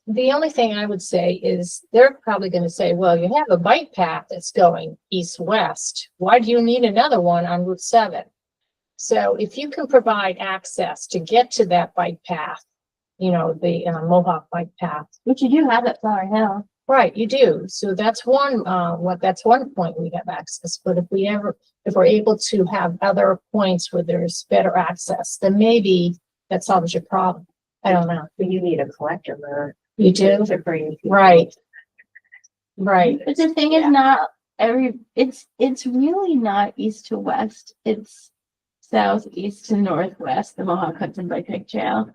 The only thing I would say is they're probably gonna say, well, you have a bike path that's going east-west. Why do you need another one on Route 7? So if you can provide access to get to that bike path, you know, the Mohawk bike path. Which you do have at Flower Hill. Right, you do. So that's one, that's one point we have access. But if we're able to have other points where there's better access, then maybe that solves your problem. I don't know. But you need a collector there. You do? To bring. people. Right. Right. But the thing is not it's really not east to west. It's southeast to northwest, the Mohawk Hudson Bike Hike Trail.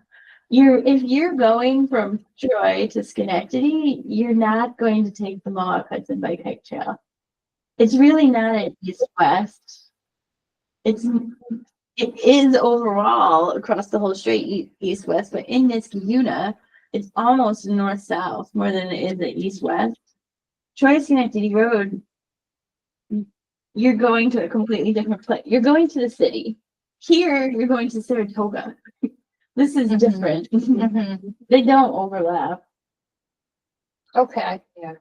If you're going from Troy to Schenectady, you're not going to take the Mohawk Hudson Bike Hike Trail. It's really not an east-west. It is overall across the whole straight east-west, but in Niskayuna, it's almost north-south more than it is the east-west. Troy Schenectady Road, you're going to a completely different place. You're going to the city. Here, you're going to Saratoga. This is different. Mhm. They don't overlap. Okay, yeah,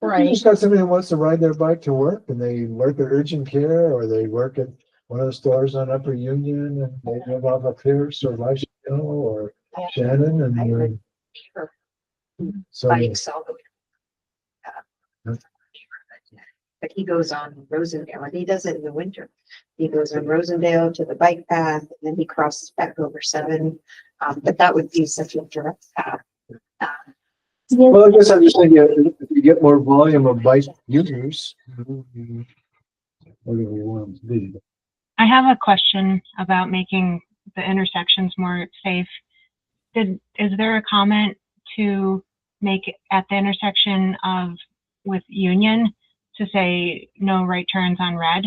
You right. just got somebody that wants to ride their bike to work and they work at urgent care or they work at one of the stores on Upper Union and they live off of Pierce or Lifestyle or Yeah. Shannon I and would Her so. bikes all the way. Huh? But he goes on Rosendale, and he does it in the winter. He goes on Rosendale to the bike path, and then he crosses back over 7. But that would be such a direct path. Well, I guess I'm just thinking, if you get more volume of bike users, whatever you want them to be. I have a question about making the intersections more safe. Is there a comment to make it at the intersection with Union to say no right turns on red?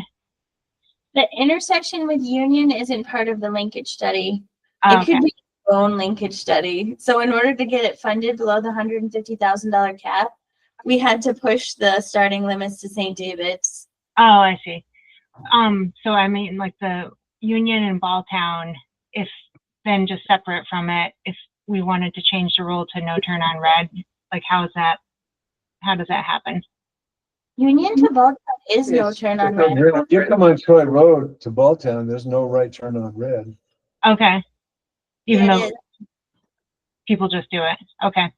The intersection with Union isn't part of the linkage study. Oh, It could be its own linkage study. So in order to get it funded below the $150,000 cap, we had to push the starting limits to St. David's. Oh, I see. So I mean, like the Union and Balltown, if then just separate from it, if we wanted to change the rule to no turn on red, like how does that happen? Union to Balltown is no Yes. turn on red. You come on Troy Road to Balltown, there's no right turn on red. Okay. Even Yeah, it though is. people just do it. Okay.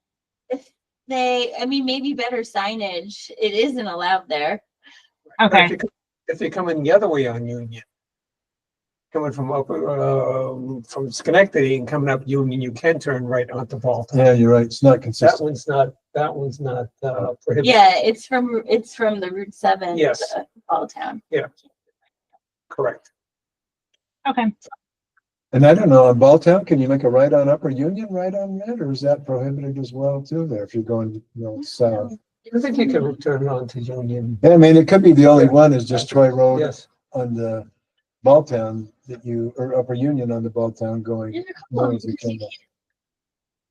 If maybe better signage. It isn't allowed there. But Okay. if you're coming the other way on Union, coming from from Schenectady and coming up Union, you can turn right onto Balltown. Yeah, you're right. It's not That consistent. one's not prohibited. Yeah, it's from the Route 7 Yes. to Balltown. Correct. Okay. And I don't know, on Balltown, can you make a right on Upper Union, right on red, or is that prohibited as well too there if you're going, south? I think you can turn it on to Union. Yeah, I mean, it could be the only one is just Troy Road Yes. on the Balltown or Upper Union on the Balltown going There's a couple of north them. of Kendall.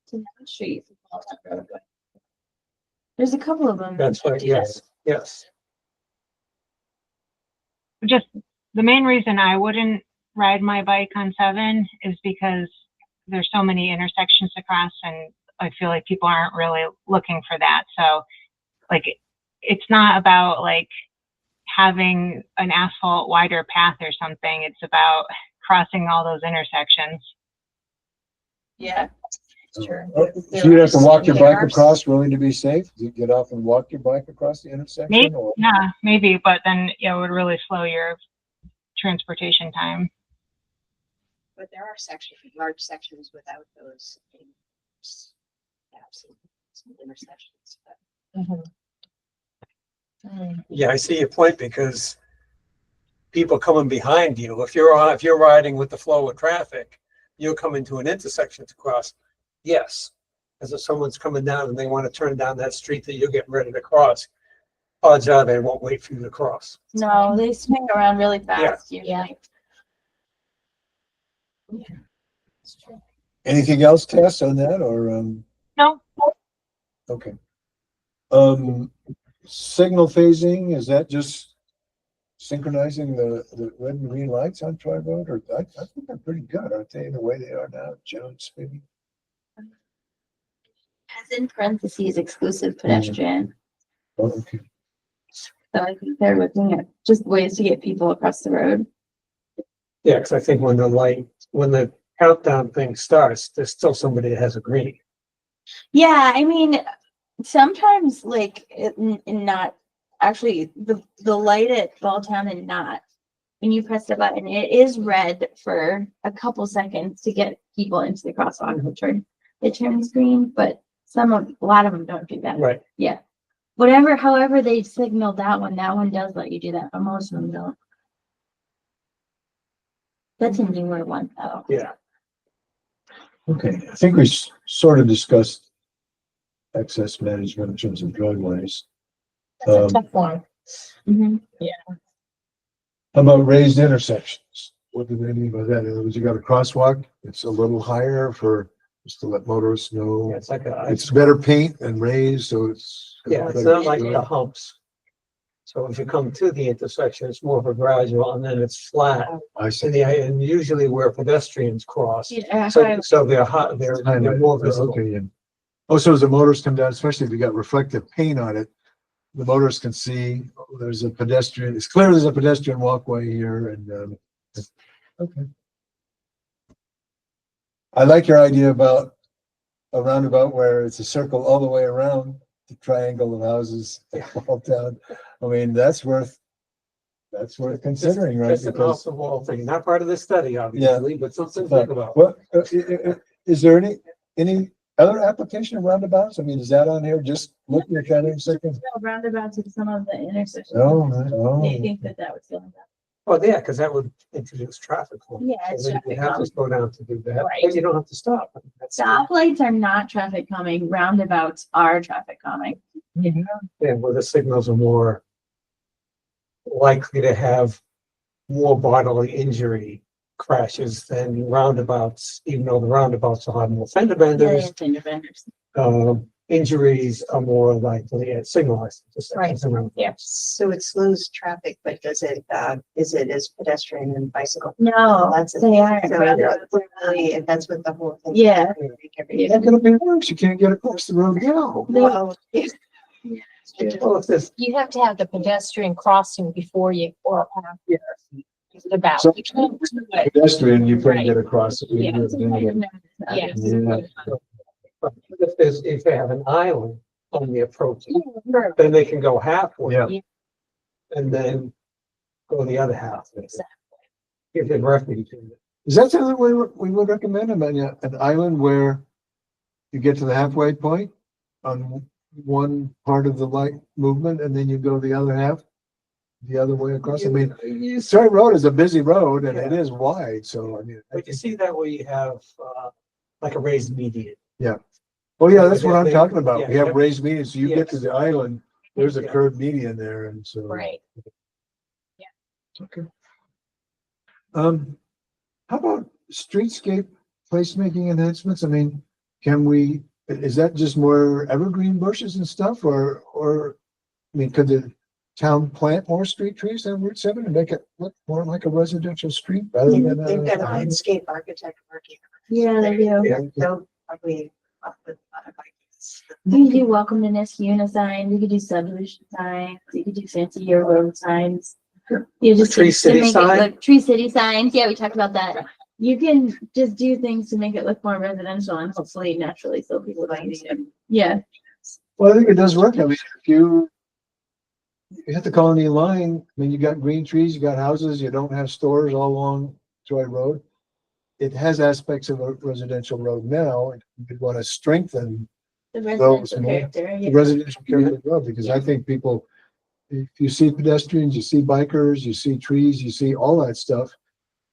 To Main Street, Balltown Roadway. There's a couple of them. That's right. Yes. Yes. Just the main reason I wouldn't ride my bike on 7 is because there's so many intersections to cross and I feel like people aren't really looking for that. So like it's not about like having an asphalt wider path or something. It's about crossing all those intersections. Yeah. Sure. So you'd have to walk your bike across really to be safe? You get off and walk your bike across the intersection? Maybe, or- yeah, maybe, but then it would really slow your transportation time. But there are large sections without those. Some intersections, but Mhm. Mm. Yeah, I see your point because people coming behind you, if you're riding with the flow of traffic, you're coming to an intersection to cross. Yes. As if someone's coming down and they want to turn down that street that you're getting ready to cross, odds are they won't wait for you to cross. No, they swing around really fast usually. It's true. Anything else, Tess, on that or, No, okay. Signal phasing, is that just synchronizing the red and green lights on Troy Road? Or I think they're pretty good, aren't they, the way they are now, Jones maybe? Has in parentheses exclusive pedestrian. Oh, okay. So I think they're looking at just ways to get people across the road. Yeah, because I think when the countdown thing starts, there's still somebody that has a green. Yeah, I mean, sometimes not actually the light at Balltown and not when you press the button, it is red for a couple seconds to get people into the crosswalk. It turns green, but a lot of them don't do that. Right. Yeah. However they signaled that one does let you do that, but most of them don't. That's a newer one though. Yeah. Okay, I think we sort of discussed excess management in terms of driveways. That's a Um, tough one. Mhm. How about raised intersections? What do they mean by that? In other words, you got a crosswalk, it's a little higher for, just to let motorists know. Yeah, it's like a, It's better paint and raised, so it's. yeah, it's not like the humps. So if you come to the intersection, it's more of a gradual and then it's flat. I And see. and usually where pedestrians cross. Yeah, So they're hot, they're more visible. Okay, yeah. Oh, so as the motorists come down, especially if you got reflective paint on it, the motorists can see, oh, there's a pedestrian, it's clear there's a pedestrian walkway here and, okay. I like your idea about a roundabout where it's a circle all the way around the triangle of houses all down. I mean, that's worth considering, right? Just an Because, off the wall thing, not part of the study, obviously, but something to think about. what, is there any other application of roundabouts? I mean, is that on here? Just looking at that intersection? roundabouts at some of the intersections. Oh, right. Oh. They think that that was the only. Well, yeah, because that would introduce traffic. flow. Yeah, it's So then you traffic have to slow down to do that, Right. but you don't have to stop. That's- Stoplights are not traffic calming, roundabouts are traffic calming. Yeah, where the signals are more likely to have more bodily injury crashes than roundabouts, even though the roundabouts will have more fender benders. Fender benders. Injuries are more likely at signalized Right. intersections around. Yeah. So it slows traffic, but does it, is it as pedestrian and bicycle? No, That's it. they are. So really, if that's what the whole thing. Yeah. Make everything- It's gonna be worse. You can't get across the road now. Well, yeah. Well, if this, You have to have the pedestrian crossing before you, or Yes. about. So- You can't do it. Pedestrian, you couldn't Right. get across it. Yeah. Yes. Yeah. if they have an island on the approach, Sure. then they can go halfway. Yeah. And then go the other half. Exactly. Give them refuge. in it. Is that something we would recommend? I mean, an island where you get to the halfway point on one part of the light movement and then you go the other half, the other way across? I mean, Surrey Road is a busy road and it Yeah. is wide, so I mean. But you see that where you have, like a raised median. Oh, yeah, that's what I'm talking about. We Yeah. have raised medians, so you get to Yes. the island, there's a Yeah. curved median there and so. Right. Okay. How about streetscape placemaking enhancements? I mean, can we, is that just more evergreen bushes and stuff or, I mean, could the town plant more street trees on Route 7 and make it look more like a residential street rather than They've got a a? landscape architect working. Yeah, they do. Yeah. They'll probably up with a lot of ideas. You could do welcome to Niskuna signs, you could do subdivision signs, you could do fancy year road signs. You just Tree to City make it sign? look- Tree City signs, yeah, we talked about that. You can just do things to make it look more residential and hopefully naturally so people don't see it. Yeah, Well, I think it does work. I mean, if you hit the Colony line, I mean, you got green trees, you got houses, you don't have stores all along Joy Road. It has aspects of a residential road now, and you could want to strengthen the Those residential more- character, the yeah. residential character of the road, because I think people, if you see pedestrians, you see bikers, you see trees, you see all that stuff.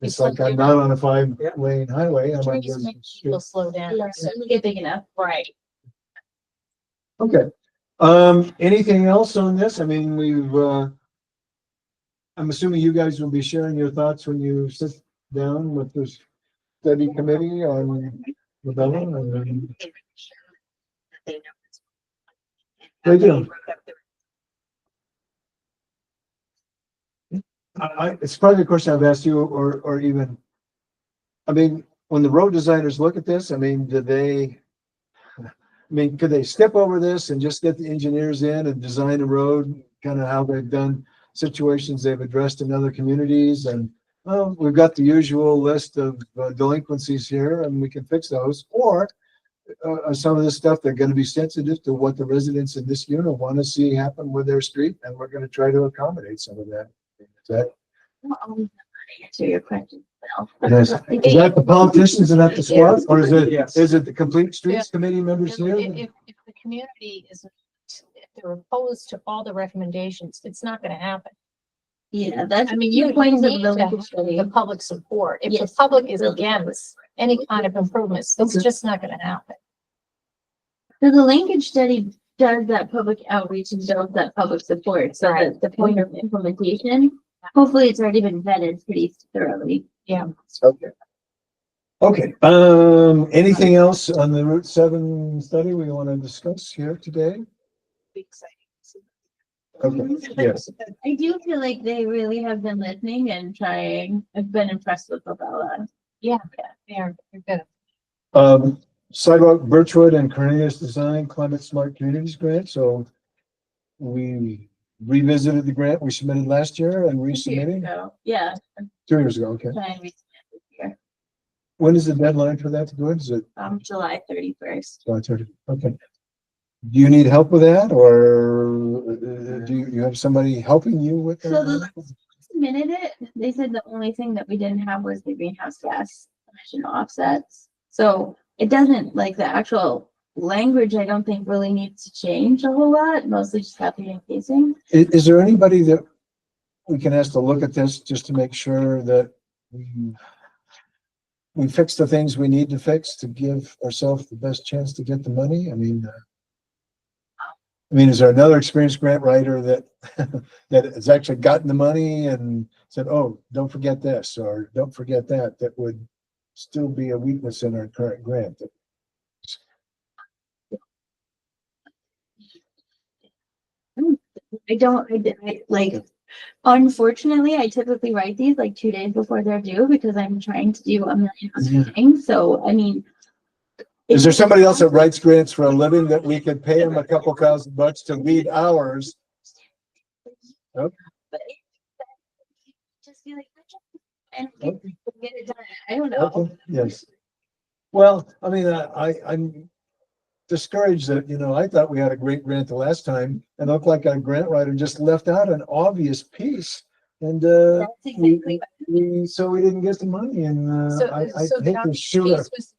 It's It's like like I'm not on a five Yeah. lane highway. I'm on Trees this make street. people slow down. Yeah, so we get big enough. Right. Okay. Anything else on this? I mean, I'm assuming you guys will be sharing your thoughts when you sit down with this study committee on the bill and then. They know. They do. It's probably a question I've asked you or even, I mean, when the road designers look at this, I mean, could they skip over this and just get the engineers in and design a road, kind of how they've done situations they've addressed in other communities? And, well, we've got the usual list of delinquencies here and we can fix those. Or some of this stuff, they're going to be sensitive to what the residents in this unit want to see happen with their street. And we're going to try to accommodate some of that. Is that, Not always answer your question, Bill. is that the politicians and not the squad? Or is Yes. it the complete streets committee members If, here? if the community is, if they're opposed to all the recommendations, it's not gonna happen. Yeah, that's. I mean, you points of need the to linkage have study. the public support. If the Yes. public is against any kind of improvements, it's just not gonna happen. So the linkage study does that public outreach and builds that public support, so Right. that the point of implementation, hopefully it's already been vetted pretty thoroughly. Okay. Okay, anything else on the Route 7 study we want to discuss here today? Okay, yes. I do feel like they really have been listening and trying. I've been impressed with Bella. They're good. Sidewalk Birchwood and Cornelius Design Climate Smart Communities Grant, so we revisited the grant we submitted last year and resubmitting So, yeah, 2 years ago, okay. trying to resubmit this year, When is the deadline for that to go in? Is it July 31st. July 30? Okay. Do you need help with that, or do you have somebody helping you with So the that? submitted it, they said the only thing that we didn't have was the greenhouse gas emission offsets. So it doesn't, like, the actual language, I don't think really needs to change a whole lot, mostly just copy and pasting. Is there anybody that we can ask to look at this just to make sure that we fix the things we need to fix to give ourselves the best chance to get the money? I mean, is there another experienced grant writer that that has actually gotten the money and said, "Oh, don't forget this," or "Don't forget that"? That would still be a weakness in our current grant. Unfortunately, I typically write these like 2 days before they're due because I'm trying to do a million other things. So, I mean. Is there somebody else that writes grants for a living that we could pay them a couple $1,000 to lead ours? But just be like, and get it done. I don't know. Okay, yes. Well, I mean, I'm discouraged that, I thought we had a great grant the last time and it looked like a grant writer just left out an obvious piece. And, That's exactly. so we didn't get the money and, So, I so hate Dr. to shoot Chase a. was-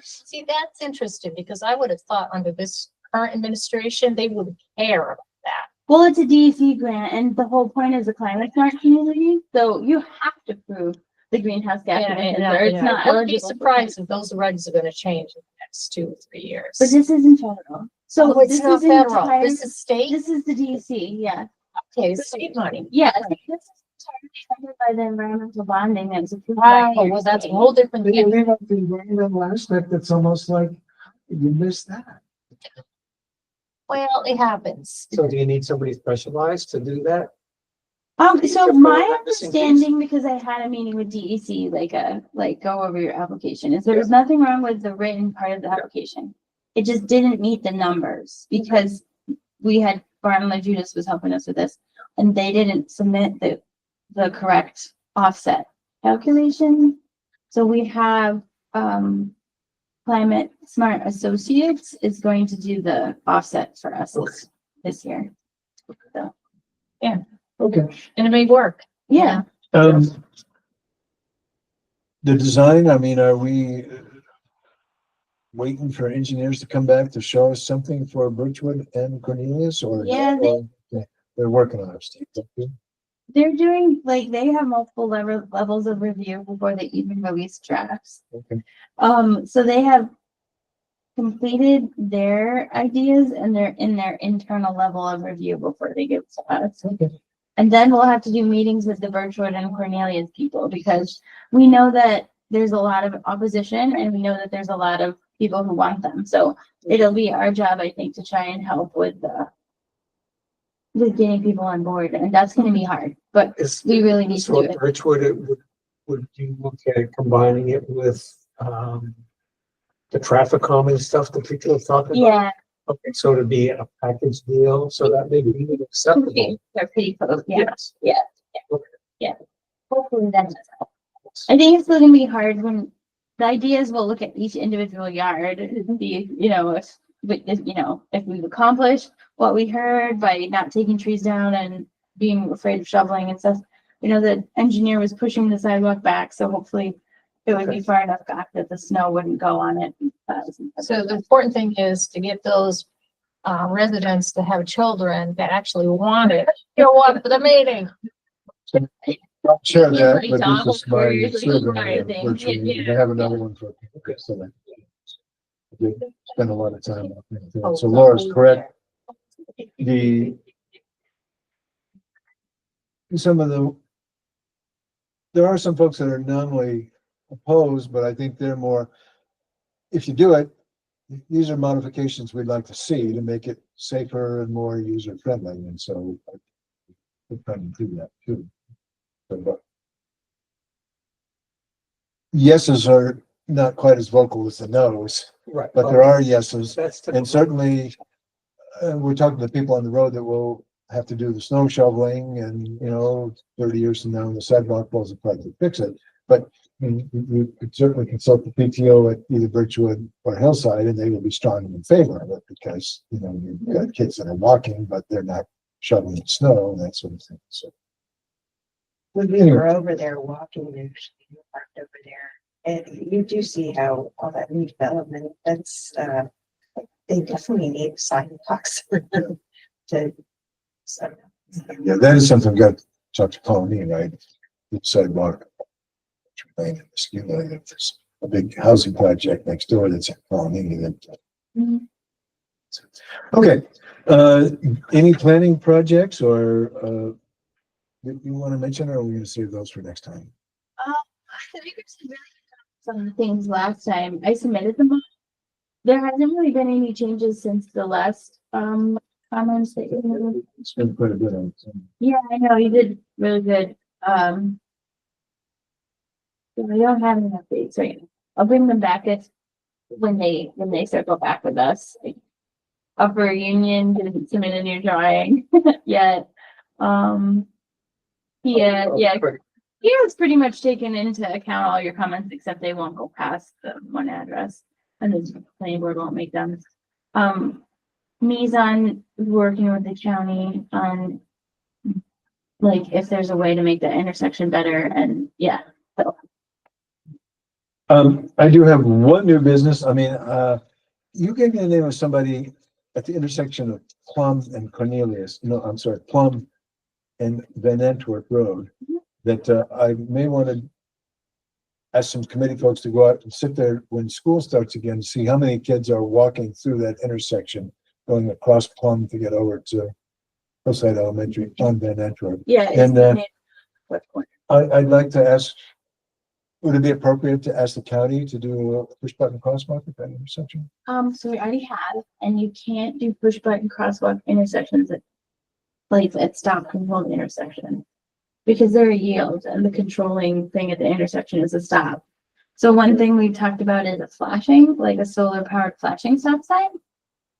See, that's interesting because I would have thought under this current administration, they would care about that. Well, it's a DEC grant and the whole point is a climate smart community. So you have to prove the greenhouse gas emissions or it's not I would be eligible. surprised if those regs are gonna change in the next 2 or 3 years. But this isn't federal. So So it's this not is federal, entire- this is state, This is the DEC, yeah. okay, it's state money. Yeah, this is entirely funded by the environmental bonding that's approved by. Oh, well, that's a whole different They thing. leave up the environmental aspect that's almost like you missed that. Well, it happens. So do you need somebody specialized to do that? So For my that missing piece? understanding, because I had a meeting with DEC, like go over your application, is there was nothing wrong with the written part of the application. It just didn't meet the numbers because we had, Barton Judas was helping us with this, and they didn't submit the correct offset calculation. So we have, Climate Smart Associates is going to do the offset for us this year. So, Okay. And it may work. yeah. The design, I mean, are we waiting for engineers to come back to show us something for Birchwood and Cornelius or? Yeah, they're working on it, Steve. They're doing, like, they have multiple levels of review before they even release drafts. Okay. So they have completed their ideas and they're in their internal level of review before they give to us. Okay. And then we'll have to do meetings with the Birchwood and Cornelius people because we know that there's a lot of opposition and we know that there's a lot of people who want them. So it'll be our job, I think, to try and help with getting people on board, and that's gonna be hard, but we really need to do it. Birchwood, would you look at combining it with, the traffic calming stuff that people have talked about? Yeah, Okay, so to be a package deal, so that may be acceptable. they're pretty close, yeah. Yes. Hopefully that does help. I think it's still gonna be hard when the ideas will look at each individual yard and be, if we've accomplished what we heard by not taking trees down and being afraid of shoveling and stuff. The engineer was pushing the sidewalk back, so hopefully it would be far enough back that the snow wouldn't go on it. So the important thing is to get those residents to have children that actually wanted to show up for the meeting. I'll share Yeah, that, right, but Tom, this is where my you're like, survey "Alright, virtually, yeah, I have another one for. So I did spend a lot of time. on it. Oh, So Laura's correct. Some of the, there are some folks that are nominally opposed, but I think they're more, if you do it, these are modifications we'd like to see to make it safer and more user friendly, and so we're trying to do that too. But yeses are not quite as vocal as the nos, Right. but there are yeses, That's and typical. certainly we're talking to people on the road that will have to do the snow shoveling and, 30 years from now, the sidewalk falls apart to fix it. But you could certainly consult the PTO at either Birchwood or Hillside, and they will be strongly in favor of it because, you've got kids that are walking, but they're not shoveling snow and that sort of thing. So. But We anyway, were over there walking and parked over there. And you do see how all that new development, they definitely need sidewalks for them to. So, yeah, that is something we've got to talk to Colleen, right? The sidewalk. Lane and the ski lane, if there's a big housing project next door that's in Colleen, then. Mhm. Okay, any planning projects or, that you want to mention, or are we gonna save those for next time? I think it's really some of the things last time. I submitted them. There hasn't really been any changes since the last comments that you made. It's been quite a bit on. Yeah, I know, you did really good. So I don't have any updates right now. I'll bring them back when they circle back with us. Like, Upper Union didn't submit a new drawing yet. Yeah, he has pretty much taken into account all your comments, except they won't go past the one address, and the planning board won't make them. Mizan working with the county on, like, if there's a way to make the intersection better, and yeah, so. I do have one new business. I mean, you gave me the name of somebody at the intersection of Plum and Cornelius. No, I'm sorry, Plum and Van Antwerp Road, that I may want to ask some committee folks to go out and sit there when school starts again, to see how many kids are walking through that intersection, going across Plum to get over to Hillside Elementary on Van Antwerp. Yeah. And, What point? I'd like to ask, would it be appropriate to ask the county to do a push button crosswalk at that intersection? So we already have, and you can't do push button crosswalk intersections at stop controlled intersection. Because they're a yield, and the controlling thing at the intersection is a stop. So one thing we've talked about is a flashing, like a solar powered flashing stop sign.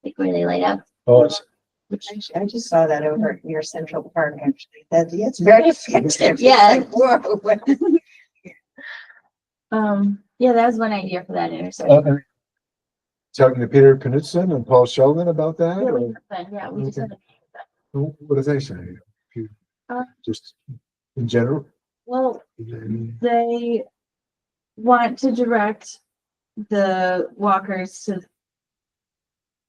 Like where they light up. Oh, it's, Which, I just saw that over near Central Park, actually. It's very effective. It's Yeah. like, whoa. yeah, that was one idea for that intersection. talking to Peter Knudsen and Paul Sheldon about that, Yeah, or we just had. what do they say? Just in general? Well, they want to direct the walkers to.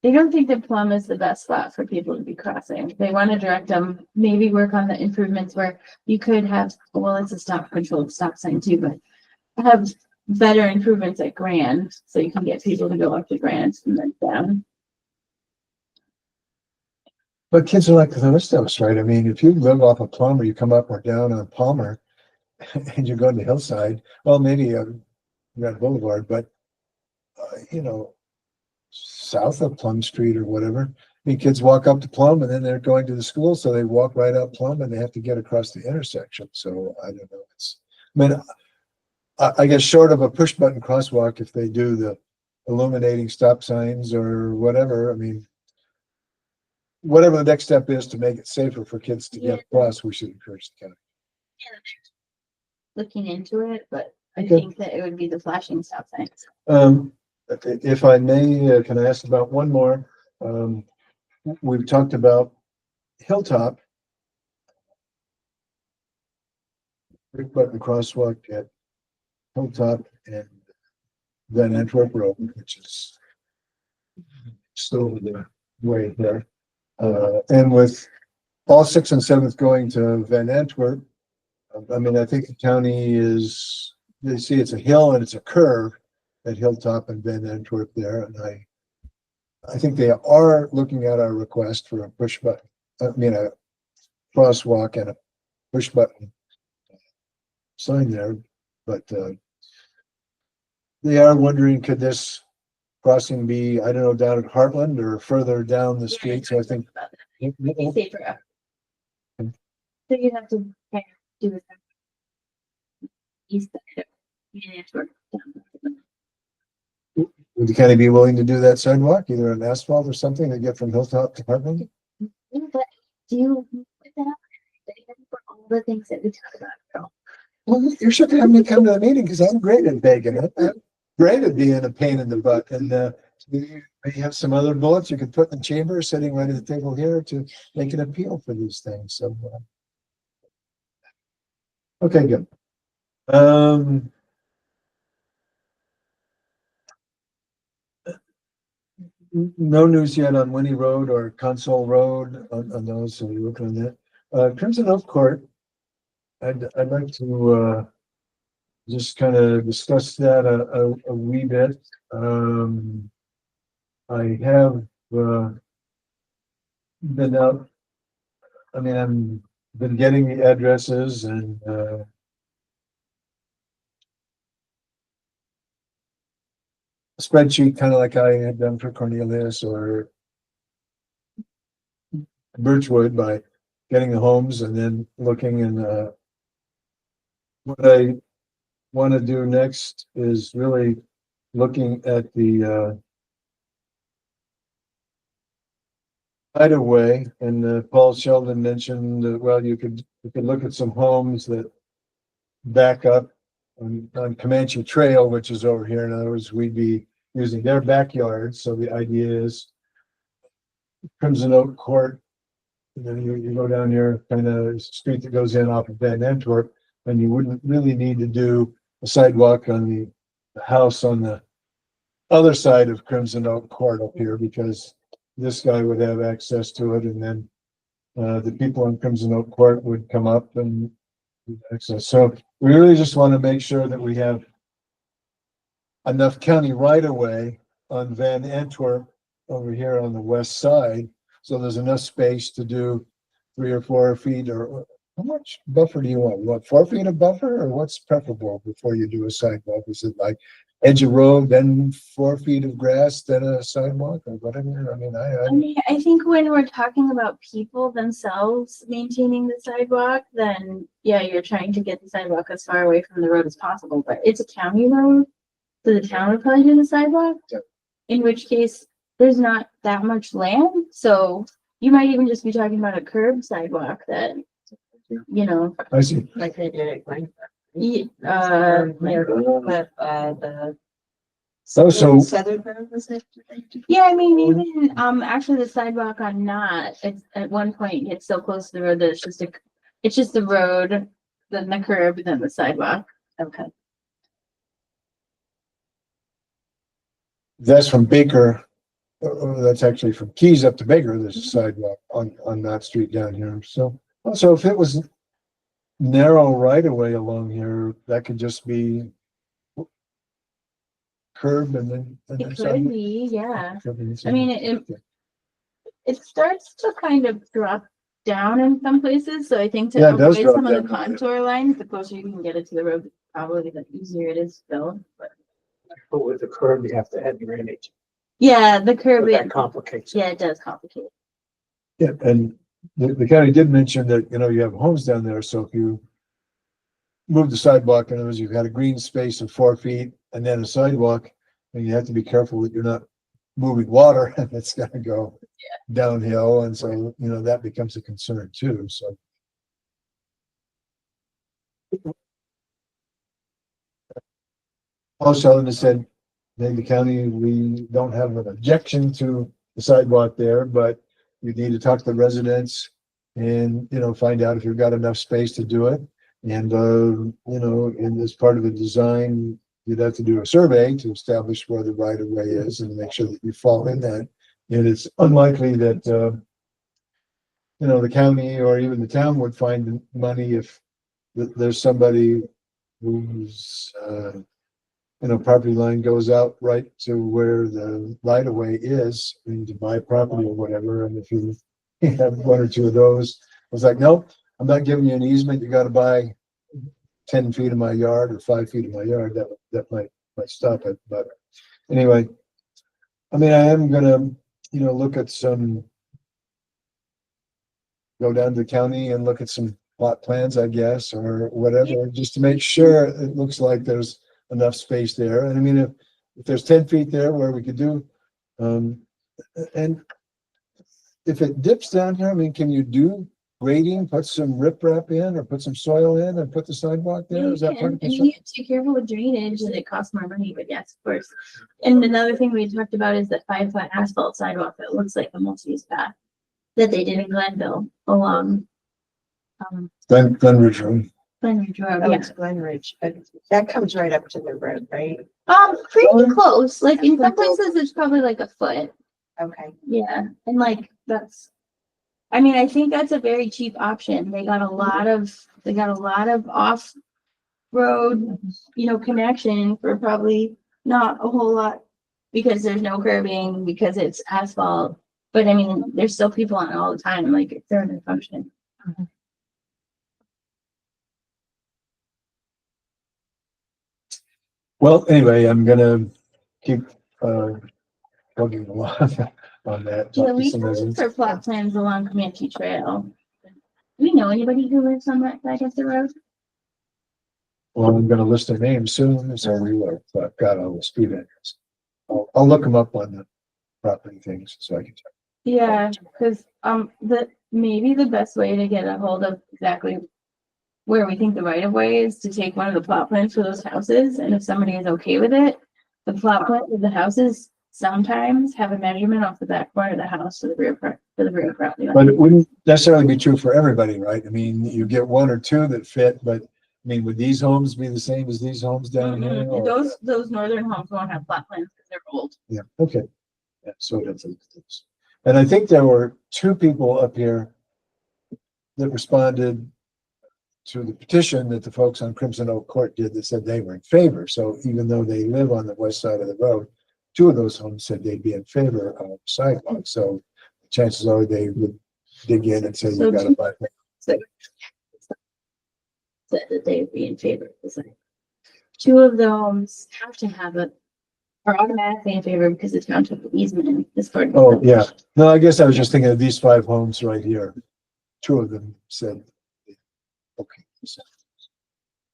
They don't think that Plum is the best spot for people to be crossing. They want to direct them, maybe work on the improvements where you could have, well, it's a stop controlled stop sign too, but have better improvements at Grand, so you can get people to go up to Grand and then down. But kids are like the rest of us, right? I mean, if you live off of Plum or you come up or down on Palmer and you're going to Hillside, well, maybe Grand Boulevard, but south of Plum Street or whatever. I mean, kids walk up to Plum and then they're going to the school, so they walk right up Plum and they have to get across the intersection. So I don't know. I guess short of a push button crosswalk, if they do the illuminating stop signs or whatever, I mean, whatever the next step is to make it safer for kids to get across, we should encourage the county. Looking into it, but I Okay. think that it would be the flashing stop signs. If I may, can I ask about one more? We've talked about Hilltop. Big button crosswalk at Hilltop and Van Antwerp Road, which is still over there. way here. And with all 6th and 7th going to Van Antwerp, I mean, I think the county is, they see it's a hill and it's a curve at Hilltop and Van Antwerp there, and I think they are looking at our request for a push button, I mean, a crosswalk and a push button sign there, but they are wondering, could this crossing be, I don't know, down at Heartland or further down the street? So I think. Be safer. So you have to kind of do it. East side of Antwerp. Would you kind of be willing to do that sidewalk, either an asphalt or something to get from Hilltop to Heartland? Yeah, but do you put that up for all the things that we talk about? Well, you should have me come to the meeting because I'm great at begging it. I'm great at being a pain in the butt. And you have some other bullets you could put in the chamber sitting right at the table here to make an appeal for these things. So, okay, good. No news yet on Winnie Road or Console Road on those, so we're working on that. Crimson Oak Court, I'd like to just kind of discuss that a wee bit. I have been out, I mean, I'm been getting the addresses and spreadsheet, kind of like I had done for Cornelius or Birchwood, by getting the homes and then looking. And what I want to do next is really looking at the right of way. And Paul Sheldon mentioned that, well, you could look at some homes that back up on Comanche Trail, which is over here. In other words, we'd be using their backyard. So the idea is Crimson Oak Court, and then you go down here, kind of street that goes in off of Van Antwerp, and you wouldn't really need to do a sidewalk on the house on the other side of Crimson Oak Court up here, because this guy would have access to it, and then the people on Crimson Oak Court would come up and access. So we really just want to make sure that we have enough county right of way on Van Antwerp over here on the west side. So there's enough space to do 3 or 4 feet, or how much buffer do you want? You want 4 feet of buffer, or what's preferable before you do a sidewalk? Is it like edge of road, then 4 feet of grass, then a sidewalk, or whatever? I mean, I think when we're talking about people themselves maintaining the sidewalk, then yeah, you're trying to get the sidewalk as far away from the road as possible, but it's a county road. So the town would probably do the sidewalk, Yep. In which case there's not that much land. So you might even just be talking about a curb sidewalk that, you know, I see. Like they did at Glen. the So Southern Road, was it? yeah, I mean, even actually the sidewalk on Knott, it's at one point it's so close to the road that it's just the road, then the curb, then the sidewalk. Okay. that's from Baker. That's actually from Keys up to Baker. There's a sidewalk on that street down here. So if it was narrow right away along here, that could just be curb and then. It could be, yeah. I mean, it starts to kind of drop down in some places, so I think to Yeah, it does avoid drop some of the down. contour lines, the closer you can get it to the road, probably the easier it is to build. But But with the curb, you have to add drainage. yeah, the curb, But that complicates it. yeah, it does complicate it. Yeah, and the county did mention that, you have homes down there, so if you move the sidewalk, in other words, you've got a green space of 4 feet and then a sidewalk, and you have to be careful that you're not moving water and it's gonna go downhill, and so, that becomes a concern too, so. Paul Sheldon has said, in the county, we don't have an objection to the sidewalk there, but you need to talk to the residents and, find out if you've got enough space to do it. And, in this part of the design, you'd have to do a survey to establish where the right of way is and make sure that you fall in that And it's unlikely that, the county or even the town would find money if there's somebody whose, property line goes out right to where the right of way is, I mean, to buy property or whatever. And if you have one or two of those, it's like, nope, I'm not giving you an easement. You got to buy 10 feet of my yard or 5 feet of my yard. That might stop it. But anyway, I mean, I am gonna, look at go down to the county and look at some plot plans, I guess, or whatever, just to make sure it looks like there's enough space there. And I mean, if there's 10 feet there where we could do, and if it dips down here, I mean, can you do grading, put some riprap in or put some soil in and put the sidewalk there? You Is that part can, of and you construction? need to be careful with drainage, and it costs more money, but yes, of course. And another thing we talked about is that 5-foot asphalt sidewalk that looks like a multi-use path that they did in Glenville along, Glenridge Road. Glenridge Road, Oh, yeah. it's Glen Ridge, but that comes right up to the road, right? Pretty close, like in some places it's probably like a foot, Okay. yeah, and like that's. I mean, I think that's a very cheap option. They got a lot of off-road, connection for probably not a whole lot because there's no curbing, because it's asphalt. But I mean, there's still people on it all the time, like they're in function. Well, anyway, I'm gonna keep, plugging along on that. Yeah, talk to we some can look residents. for plot plans along Comanche Trail. Do we know anybody who lives on that side of the road? Well, I'm gonna list their names soon, so we will, but I've got all the street address. I'll look them up on the property things, so I can tell. Yeah, because maybe the best way to get a hold of exactly where we think the right of way is to take one of the plot plans for those houses, and if somebody is okay with it, the plot plan of the houses sometimes have a measurement off the back corner of the house to the rear property line. But it wouldn't necessarily be true for everybody, right? I mean, you get one or two that fit, but I mean, would these homes be the same as these homes down here? Mhm. or- Those northern homes won't have plot plans because they're old. Yeah, okay. Yeah, so that's it. And I think there were two people up here that responded to the petition that the folks on Crimson Oak Court did that said they were in favor. So even though they live on the west side of the road, two of those homes said they'd be in favor of sidewalk. So chances are they would dig in and say, you gotta buy. Said that they would be in favor of the site. Two of the homes have to have it, are automatically in favor because the township easement is part of. the Oh, village. yeah. No, I guess I was just thinking of these 5 homes right here. Two of them said, okay. So-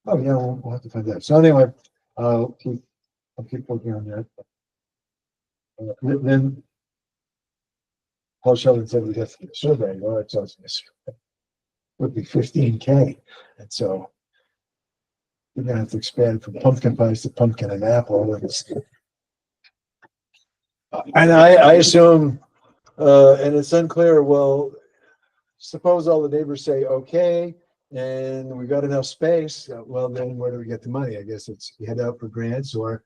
Oh, yeah, we'll have to find that. So anyway, I'll keep working on that. Then Paul Sheldon said we have to get a survey. Well, it's also would be 15K. And so we're gonna have to expand from pumpkin pies to pumpkin and apple. And I assume, and it's unclear, well, suppose all the neighbors say, okay, and we got enough space, well, then where do we get the money? I guess it's you head out for grants, or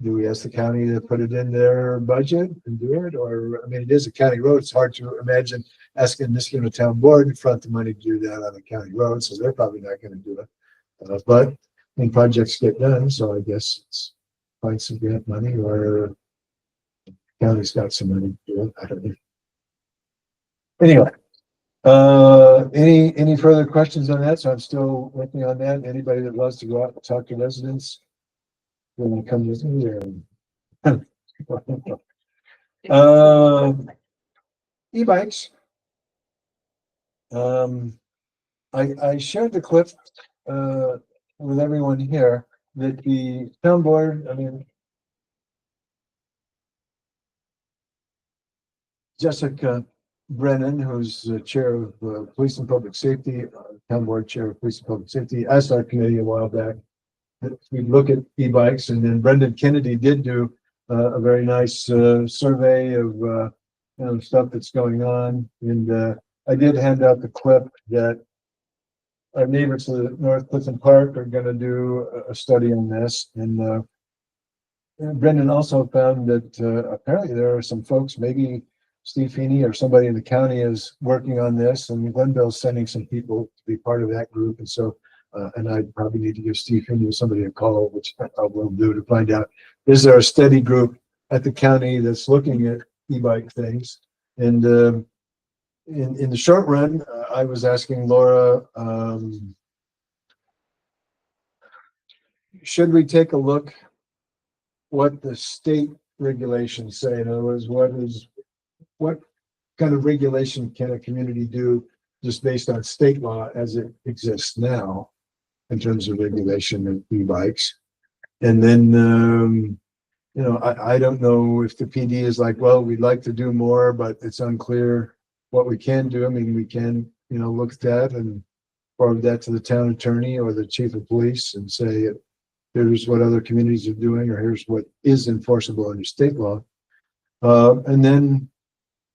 do we ask the county to put it in their budget and do it? Or, I mean, it is a county road. It's hard to imagine asking Niskuna Town Board to front the money to do that on a county road, so they're probably not gonna do it. But when projects get done, so I guess it's find some grant money, or county's got some money to do it. I don't know. Anyway, any further questions on that? So I'm still working on that. Anybody that wants to go out and talk to residents, they want to come with me or? E-bikes. I shared the clip, with everyone here that the town board, I mean, Jessica Brennan, who's the chair of Police and Public Safety, town board chair of Police and Public Safety, asked our committee a while back that we look at e-bikes, and then Brendan Kennedy did do a very nice survey of stuff that's going on. And I did hand out the clip that our neighbors to the North Clifton Park are going to do a study on this. And Brendan also found that apparently there are some folks, maybe Steve Feeney or somebody in the county is working on this, and Glenville's sending some people to be part of that group, and so, and I probably need to give Steve Feeney or somebody a call, which I will do, to find out, is there a study group at the county that's looking at e-bike things? And, in the short run, I was asking Laura, should we take a look what the state regulations say? In other words, what kind of regulation can a community do just based on state law as it exists now in terms of regulation of e-bikes? And then, you know, I don't know if the PD is like, well, we'd like to do more, but it's unclear what we can do. I mean, we can, you know, look at that and forward that to the town attorney or the chief of police and say, here's what other communities are doing, or here's what is enforceable under state law. And then,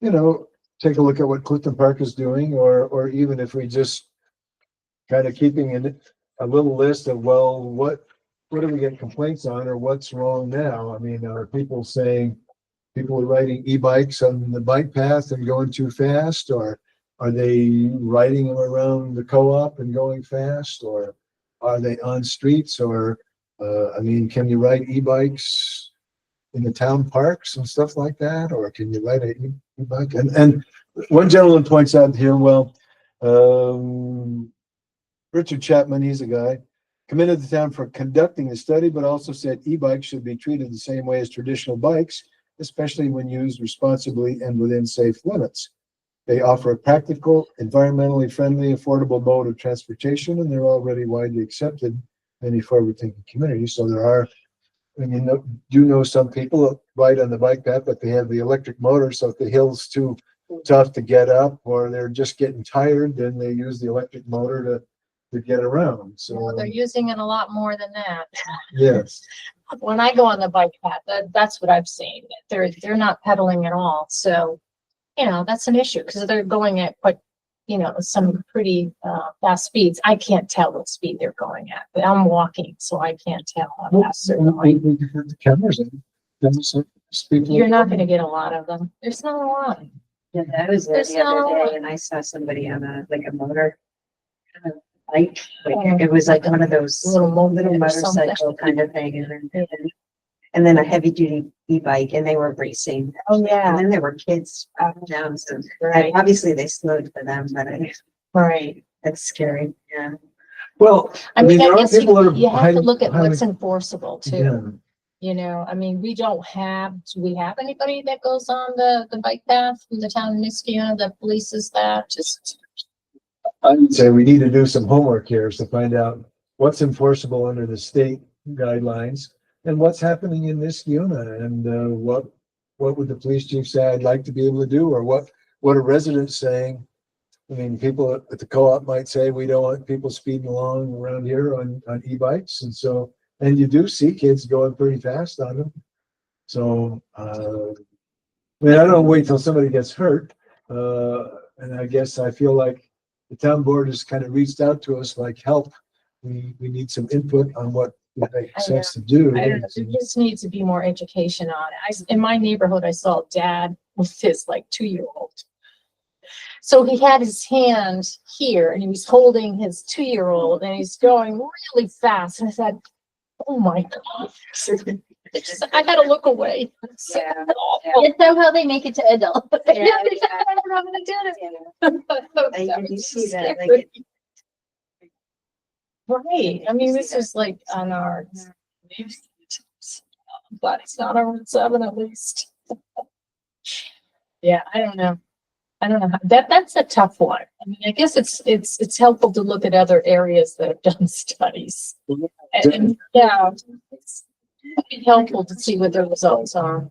you know, take a look at what Clifton Park is doing, or even if we just kind of keeping in a little list of, well, what do we get complaints on, or what's wrong now? I mean, are people saying people are riding e-bikes on the bike path and going too fast, or are they riding them around the co-op and going fast, or are they on streets, or I mean, can you ride e-bikes in the town parks and stuff like that, or can you ride an e-bike? And one gentleman points out here, well, Richard Chapman, he's a guy, commended the town for conducting the study, but also said e-bikes should be treated the same way as traditional bikes, especially when used responsibly and within safe limits. They offer a practical, environmentally friendly, affordable mode of transportation, and they're already widely accepted in many forward-thinking communities. So there are, I mean, do know some people that ride on the bike path, but they have the electric motor, so if the hill's too tough to get up, or they're just getting tired, then they use the electric motor to get around. So Well, they're using it a lot more than that. yes. When I go on the bike path, that's what I've seen. They're not pedaling at all. So, you know, that's an issue because they're going at quite, you know, some pretty fast speeds. I can't tell what speed they're going at, but I'm walking, so I can't tell how fast they're going. We can have the cameras in. You're not going to get a lot of them. There's not a lot. Yeah, I was there There's the other no- day and I saw somebody on a motor. Like, it was like one of those Little moped or motorcycle something. kind of thing, and then a heavy duty e-bike, and they were racing. Oh, And yeah. then there were kids up and down, so Right. obviously they slowed for them, but Right. that's scary, yeah. Well, I mean, there I are guess people that are you have to highly- look at what's highly- enforceable too. Yeah. You know, I mean, do we have anybody that goes on the bike path from the town of Niskuna that polices that? Just, I would say we need to do some homework here to find out what's enforceable under the state guidelines and what's happening in this unit, and what would the police chief say I'd like to be able to do, or what are residents saying? I mean, people at the co-op might say we don't want people speeding along around here on e-bikes, and so, and you do see kids going pretty fast on them. So I mean, I don't wait till somebody gets hurt, and I guess I feel like the town board has kind of reached out to us like, help, we need some input on what would make sense to do. I don't know, there just needs to be more education on it. In my neighborhood, I saw a dad with his like 2-year-old. So he had his hand here and he was holding his 2-year-old and he's going really fast. And I said, oh my God. I had to look away. It's Yeah. awful. And somehow they make it to adult. I don't know how to do it. Did you see that? Like, Scary. Right, I mean, this is like on our, but it's not on Route 7 at least. Yeah, I don't know. I don't know. That's a tough one. I mean, I guess it's helpful to look at other areas that have done studies. And yeah, it's helpful to see what the results are.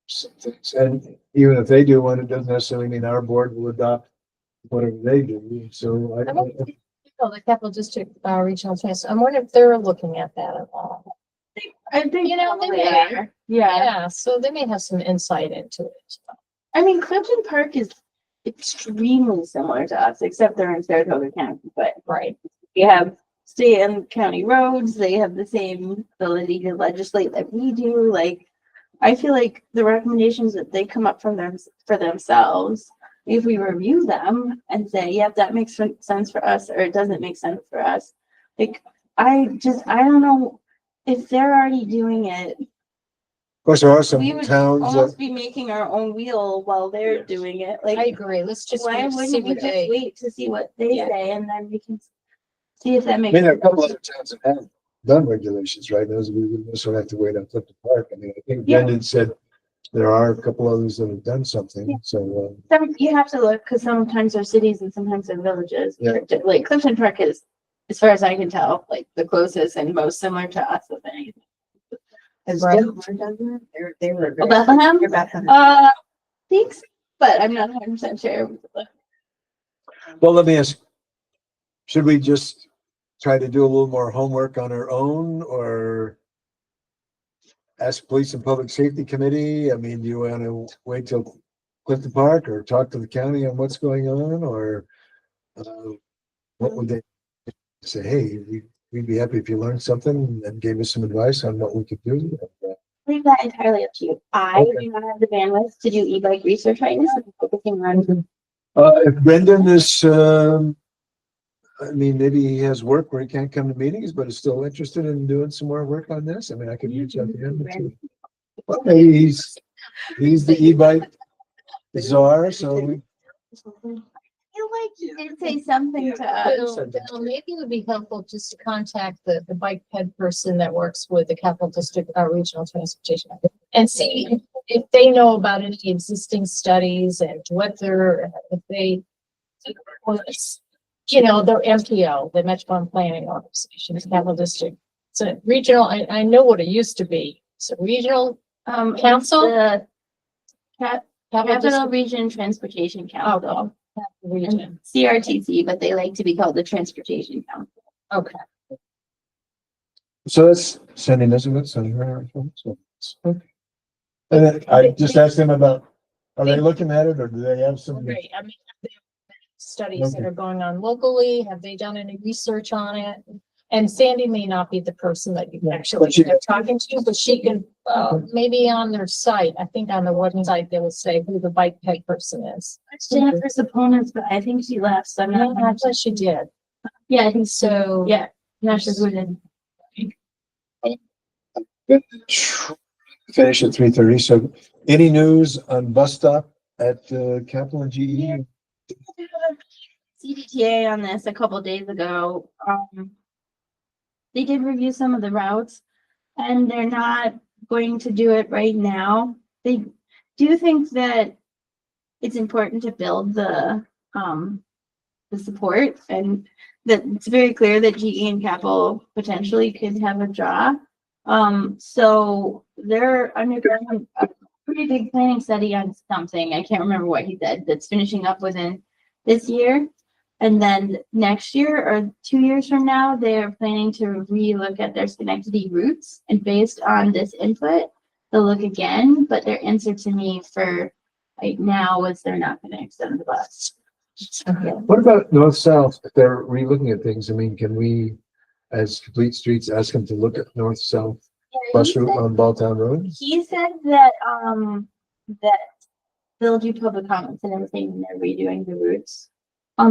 Some things. And even if they do one, it doesn't necessarily mean our board will adopt whatever they do. So I don't think, the Capital District Regional Transit, I'm wondering if they're looking at that at all. I think, You know, they they may. are. Yeah. Yeah, so they may have some insight into it. I mean, Clifton Park is extremely similar to us, except they're in Saratoga County, but Right. you have state and county roads. They have the same ability to legislate that we do. Like, I feel like the recommendations that they come up from them for themselves, if we review them and say, yep, that makes sense for us, or it doesn't make sense for us. Like, I don't know if they're already doing it. Of course, there are some We would towns that, almost be making our own wheel while they're doing it. I Like, agree. Let's just why wait to see wouldn't we what just they, wait to see what they Yeah. say and then we can see if that I makes. mean, there are a couple other towns that have done regulations, right? Those, we wouldn't necessarily have to wait on Clifton Park. I mean, I think Yeah. Brendan said there are a couple others that have done something, so, You have to look, because sometimes they're cities and sometimes they're villages. Yeah. Like Clifton Park is, as far as I can tell, like the closest and most similar to us of anything. Has Denver done that? They were. Oh, Bethlehem? They're Bethlehem. Thanks, but I'm not 100% sure. well, let me ask, should we just try to do a little more homework on our own, or ask Police and Public Safety Committee? I mean, do you want to wait till Clifton Park, or talk to the county on what's going on, or what would they say? Hey, we'd be happy if you learned something and gave us some advice on what we could do. Leave that entirely up to you. I Okay. do not have the bandwidth to do e-bike research right now. I'm focusing on. If Brendan is, I mean, maybe he has work where he can't come to meetings, but is still interested in doing some more work on this. I mean, I could reach out to him too. Well, maybe he's the e-bike czar, so we, You like you did say something to us. Bill, maybe it would be helpful just to contact the bike ped person that works with the Capital District, Regional Transportation, and see if they know about any existing studies and whether, if they, you know, the MPO, the Metropolitan Planning Organization, the Capital District. So regional, I know what it used to be. So regional council? The Capital Capital District Region Transportation Council, region. and CRTC, but they like to be called the Transportation Council. Okay. so that's Sandy Elizabeth, so her, so, okay. And then I just asked him about, are they looking at it, or do they have some? Right, I mean, have they- studies that are going on locally, have they done any research on it? And Sandy may not be the person that you Yeah, actually but she- are talking to, but she can, maybe on their site, I think on the website, they will say who the bike ped person is. Jennifer Saponis, but I think she left, so I'm Yeah, not. I thought she did. Yeah, I think so. So. Yeah, no, she's within. Finish at 3:30, so any news on bus stop at Capital and GE? CDTA on this a couple days ago. They did review some of the routes and they're not going to do it right now. They do think that it's important to build the support, and that it's very clear that GE and Capital potentially could have a draw. So they're undergoing a pretty big planning study on something. I can't remember what he said, that's finishing up within this year. And then next year or 2 years from now, they're planning to relook at their Schenectady routes. And based on this input, they'll look again, but their answer to me for right now was they're not gonna extend the bus. What about north-south? If they're relooking at things, I mean, can we, as Complete Streets, ask them to look at north-south bus route on Balltown Road? He said that, that they'll do public comments and everything when they're redoing the routes.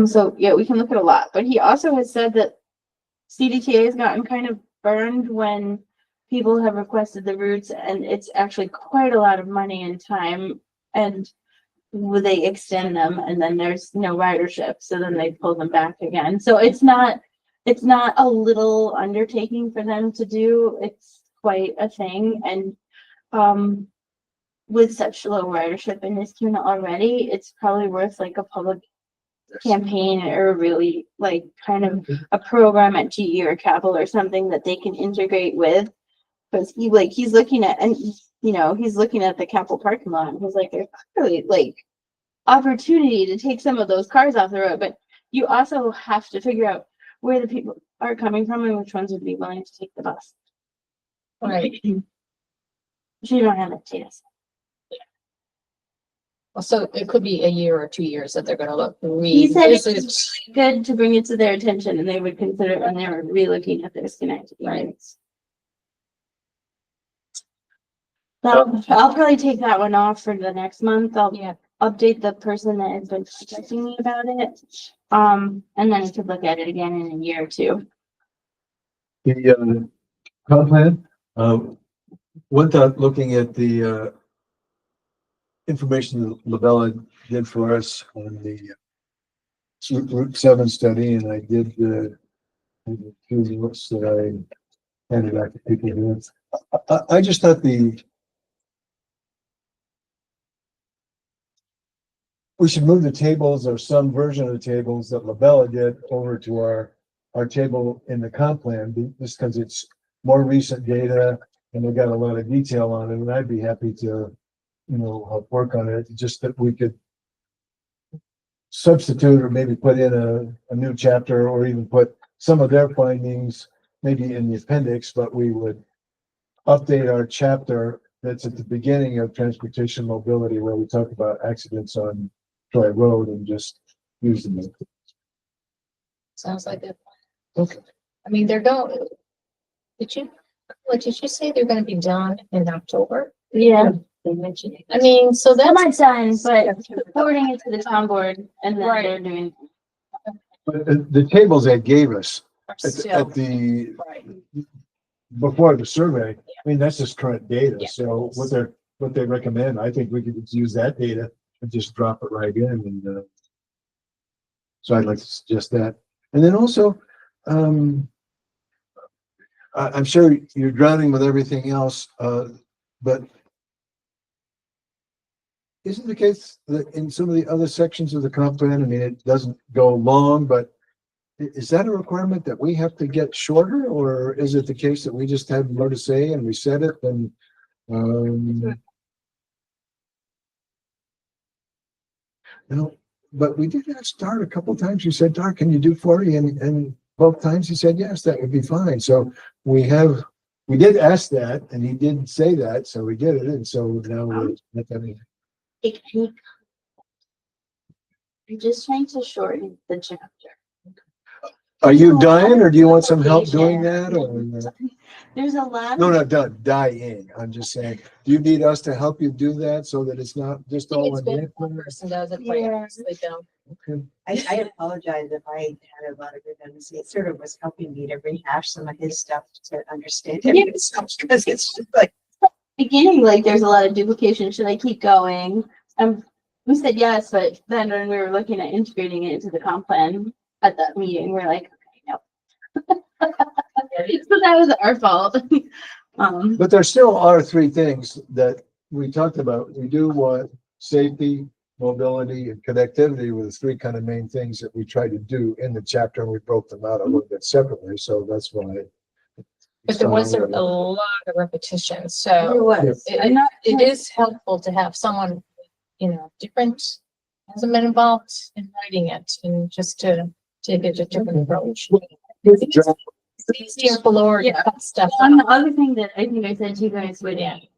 So yeah, we can look at a lot, but he also has said that CDTA has gotten kind of burned when people have requested the routes, and it's actually quite a lot of money and time, and will they extend them and then there's no ridership, so then they pull them back again. So it's not a little undertaking for them to do, it's quite a thing. And with such low ridership in this tune already, it's probably worth like a public campaign, or really like kind of a program at GE or Capital or something that they can integrate with. Because he's looking at, and he's looking at the Capital parking lot, and he's like, there's really like opportunity to take some of those cars off the road, but you also have to figure out where the people are coming from and which ones would be willing to take the bus. Right. So you don't have that data. Well, so it could be a year or 2 years that they're gonna look. He said it's revisit. really good to bring it to their attention, and they would consider it when they were relooking at their Schenectady. Right. routes. I'll probably take that one off for the next month. I'll Yeah. update the person that has been contacting me about it. And then I could look at it again in a year or two. The comp plan, one thought, looking at the information that Labella did for us on the Route 7 study, and I did a few notes that I handed out to people here. I just thought we should move the tables or some version of the tables that Labella did over to our table in the comp plan, just because it's more recent data and they got a lot of detail on it, and I'd be happy to, help work on it, just that we could substitute or maybe put in a new chapter, or even put some of their findings maybe in the appendix, but we would update our chapter that's at the beginning of transportation mobility, where we talk about accidents on Troy Road, and just use them. Sounds like it. Okay. I mean, they're going, what did you say they're gonna be done in October? Yeah, They mentioned it. I mean, so that that's, might done, but forwarding it to the town board and then Right. they're doing. But the tables they gave us are at still, the, right. before the survey, I mean, that's just current data, Yeah. so what they recommend, I think we could just use that data and just drop it right in, and so I'd like to suggest that. And then also, I'm sure you're drowning with everything else, but isn't the case that in some of the other sections of the comp plan, I mean, it doesn't go long, but is that a requirement that we have to get shorter, or is it the case that we just have more to say and we said it, and no, but we did ask Dart a couple times. You said, Dart, can you do 40? And both times he said, yes, that would be fine. So we did ask that, and he did say that, so we did it. And so now we're, I'm just trying to shorten the chapter. are you dying, or do you want some help doing that? Or There's a lot no, of, not done, dying. I'm just saying, do you need us to help you do that so that it's not just I think all it's in good if one there? person does it, quite Yeah. honestly, they don't. Okay. I apologize if I had a lot of redundancy. It sort of was helping me to rehash some of his stuff to understand Yeah. it stuff, because it's just like, beginning, like there's a lot of duplication. Should I keep going? We said yes, but then when we were looking at integrating it into the comp plan at that meeting, we're like, okay, no. So that was our fault. But there still are three things that we talked about. We do want safety, mobility, and connectivity were the three kind of main things that we tried to do in the chapter, and we broke them out a little bit separately, so that's why. But there was a lot of repetition, There so was. I'm not, it is helpful to have someone, different, hasn't been involved in writing it, and just to take a different approach. It's easier for Laura to Yeah. cut stuff and the out. other thing that I think I said to you guys would, I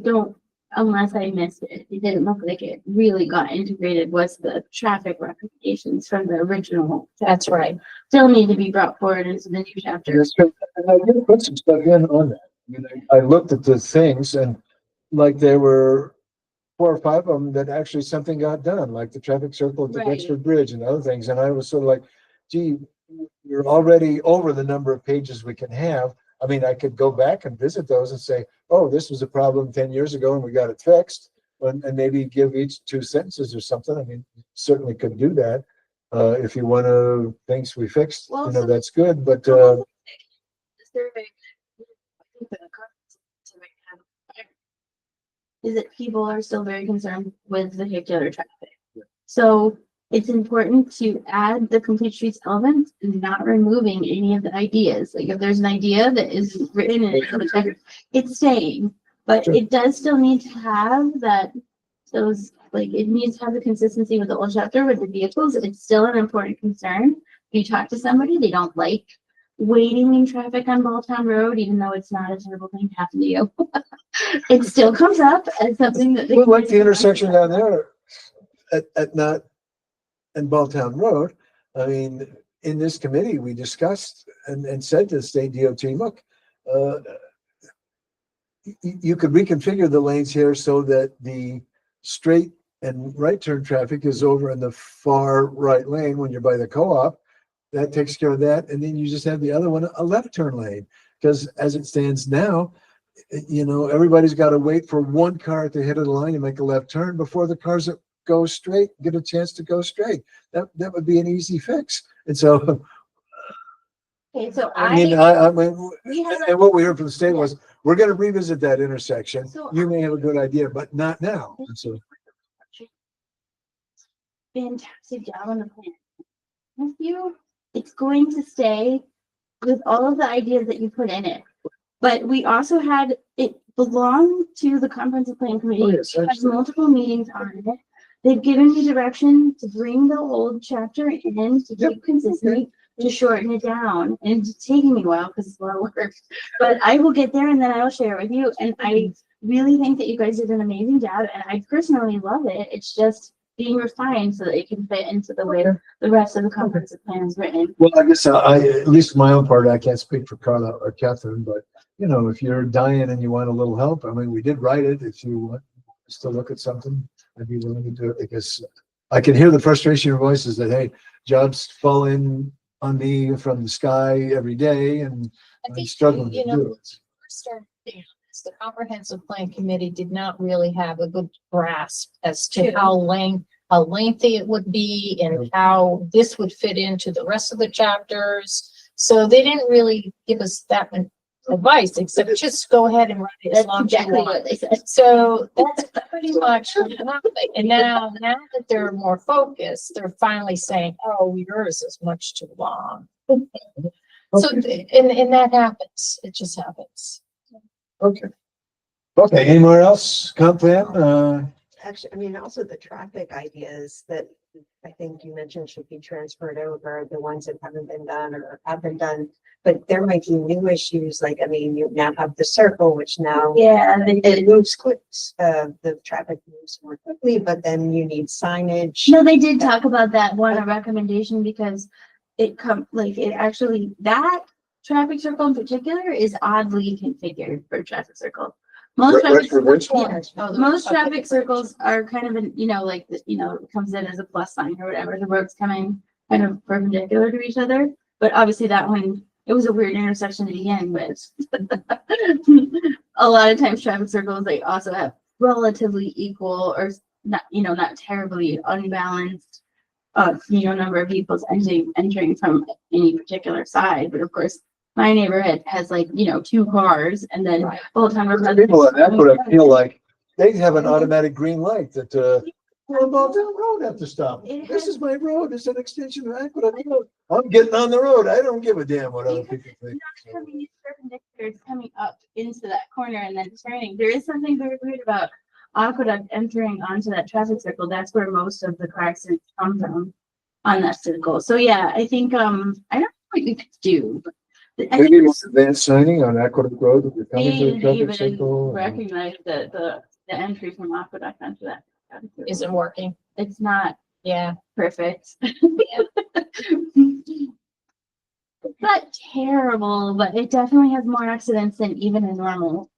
don't, unless I missed it, it didn't look like it really got integrated, was the traffic recommendations from the original. That's right. Still need to be brought forward into the new chapter. Yes, and I did put some stuff in on that. I mean, I looked at the things, and like there were 4 or 5 of them that actually something got done, like the traffic circle at the Right. Dexter Bridge and other things. And I was sort of like, gee, we're already over the number of pages we can have. I mean, I could go back and visit those and say, oh, this was a problem 10 years ago and we got it fixed. And maybe give each 2 sentences or something. I mean, certainly could do that. If you want to, things we fixed, Well, that's good, but, The survey, I think the survey is that people are still very concerned with vehicular traffic. So it's important to add the complete streets element and not removing any of the ideas. Like if there's an idea that is written in the text, it's staying, but Sure. it does still need to have that, those, like, it needs to have the consistency with the whole chapter with the vehicles. It's still an important concern. If you talk to somebody, they don't like waiting in traffic on Balltown Road, even though it's not a terrible thing to happen to you. It still comes up as something that. we like the intersection down there at not in Balltown Road. I mean, in this committee, we discussed and said to the state DOT, look, you could reconfigure the lanes here so that the straight and right turn traffic is over in the far right lane when you're by the co-op. That takes care of that. And then you just have the other one, a left turn lane. Because as it stands now, everybody's got to wait for one car at the head of the line to make a left turn before the cars that go straight get a chance to go straight. That would be an easy fix. And so, Okay, so I mean, we have and what we heard from the state was, we're going to revisit that intersection. So You may have a good idea, but not now. And so, fantastic job on the plan. With you, it's going to stay with all of the ideas that you put in it. But we also had, it belonged to the comprehensive plan committee. Oh, yes, Had absolutely. multiple meetings on it. They've given me direction to bring the old chapter in, to Yep, keep consistency, to shorten it down. And it's taking me a while because it's a lot of work. But I will get there and then I will share it with you. And I really think that you guys did an amazing job and I personally love it. It's just being refined so that it can fit into the way the rest of the comprehensive plan is written. well, I guess at least my own part, I can't speak for Carla or Catherine, but if you're dying and you want a little help, I mean, we did write it. If you want us to look at something, I'd be willing to do it because I can hear the frustration in your voices that, hey, jobs fall in on me from the sky every day and I I'm think, struggling to do it. the comprehensive plan committee did not really have a good grasp as to how lengthy it would be and how this would fit into the rest of the chapters. So they didn't really give us that much advice, except just go ahead and write it as That's long as you exactly want. what they said. So that's pretty much what happened. And now that they're more focused, they're finally saying, oh, yours is much too long. So, and that happens. It just happens. Okay. Okay, anywhere else? Comp plan? Actually, I mean, also the traffic ideas that I think you mentioned should be transferred over, the ones that haven't been done or have been done. But there might be new issues, like, I mean, you now have the circle, which now Yeah, they it did. moves quick, the traffic moves more quickly, but then you need signage. No, they did talk about that one, a recommendation, because that traffic circle in particular is oddly configured for a traffic circle. Most traffic, most traffic circles are kind of, it comes in as a plus sign or whatever, the road's coming kind of perpendicular to each other. But obviously that one, it was a weird intersection to begin with. A lot of times traffic circles, they also have relatively equal or not terribly unbalanced number of vehicles entering from any particular side. But of course, my neighborhood has 2 cars and then Old Town Road. People in Aqueduct feel like they have an automatic green light that, Old Town Road have to stop. This is my road. It's an extension of Aqueduct Road. I'm getting on the road. I don't give a damn what other people think. Coming perpendicular, it's coming up into that corner and then turning. There is something very weird about Aqueduct entering onto that traffic circle. That's where most of the car accidents come from on that circle. So yeah, I think I don't know what you could do. But I Maybe think more advanced signing on Aqueduct Road. If you're coming to they the traffic even signal. recognize that the entry from Aqueduct onto that traffic circle Isn't working. it's not Yeah. perfect. Not terrible, but it definitely has more accidents than even a normal.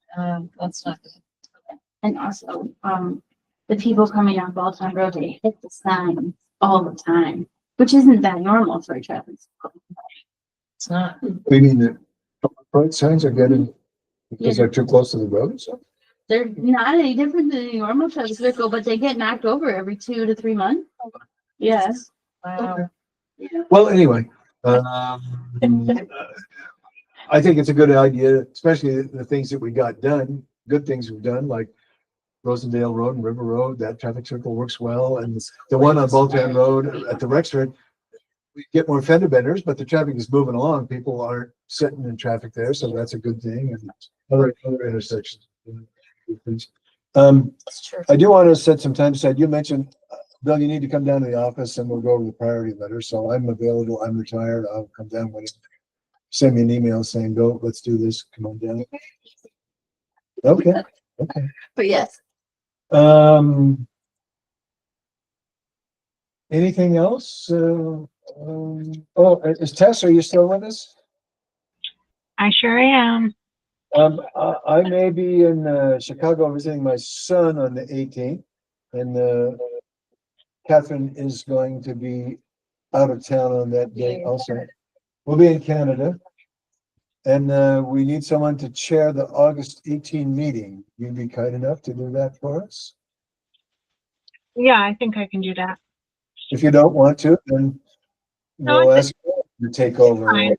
That's not good. And also, the people coming off Old Town Road, they hit the signs all the time, which isn't that normal for a traffic circle. It's not. We mean the front signs are getting, because they're too close to the road, so. They're not any different than a normal traffic circle, but they get knocked over every 2 to 3 months. Yes. Wow. Well, anyway, I think it's a good idea, especially the things that we got done, good things we've done, like Rosendale Road and River Road, that traffic circle works well. And the one on Bolton Road at the Rexford, we get more fender benders, but the traffic is moving along. People aren't sitting in traffic there, so that's a good thing. And other intersections. That's true. I do want to set some time aside. You mentioned, Bill, you need to come down to the office and we'll go over the priority letter. So I'm available. I'm retired. I'll come down when you send me an email saying, go, let's do this. Come on down. Okay. Okay. But yes, Anything else? Is Tess, are you still with us? I sure am. I may be in, Chicago visiting my son on the 18th. And, Catherine is going to be out of town on that day also. We'll be in Canada. And, we need someone to chair the August 18 meeting. You'd be kind enough to do that for us? Yeah, I think I can do that. If you don't want to, then No, we'll it's ask you to take over. fine.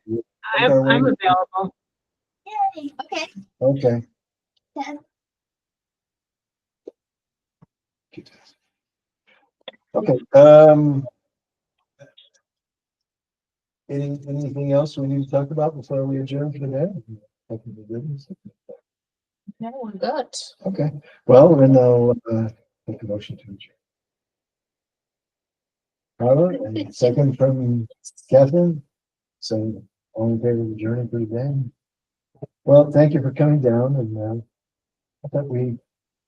I'm available. Yay, okay. Okay. Yeah. Okay, anything else we need to talk about before we adjourn for today? No, we're good. Okay, well, then I'll, make a motion to adjourn. Carla, and second from Catherine. So, all in favor of adjourning for today? Well, thank you for coming down, and, I thought we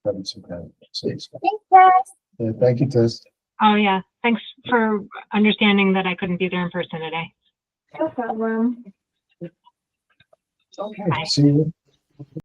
had some kind of. Thanks, guys. Yeah, thank you, Tess. Oh, yeah. Thanks for understanding that I couldn't be there in person today. No problem. Okay, Bye. see you.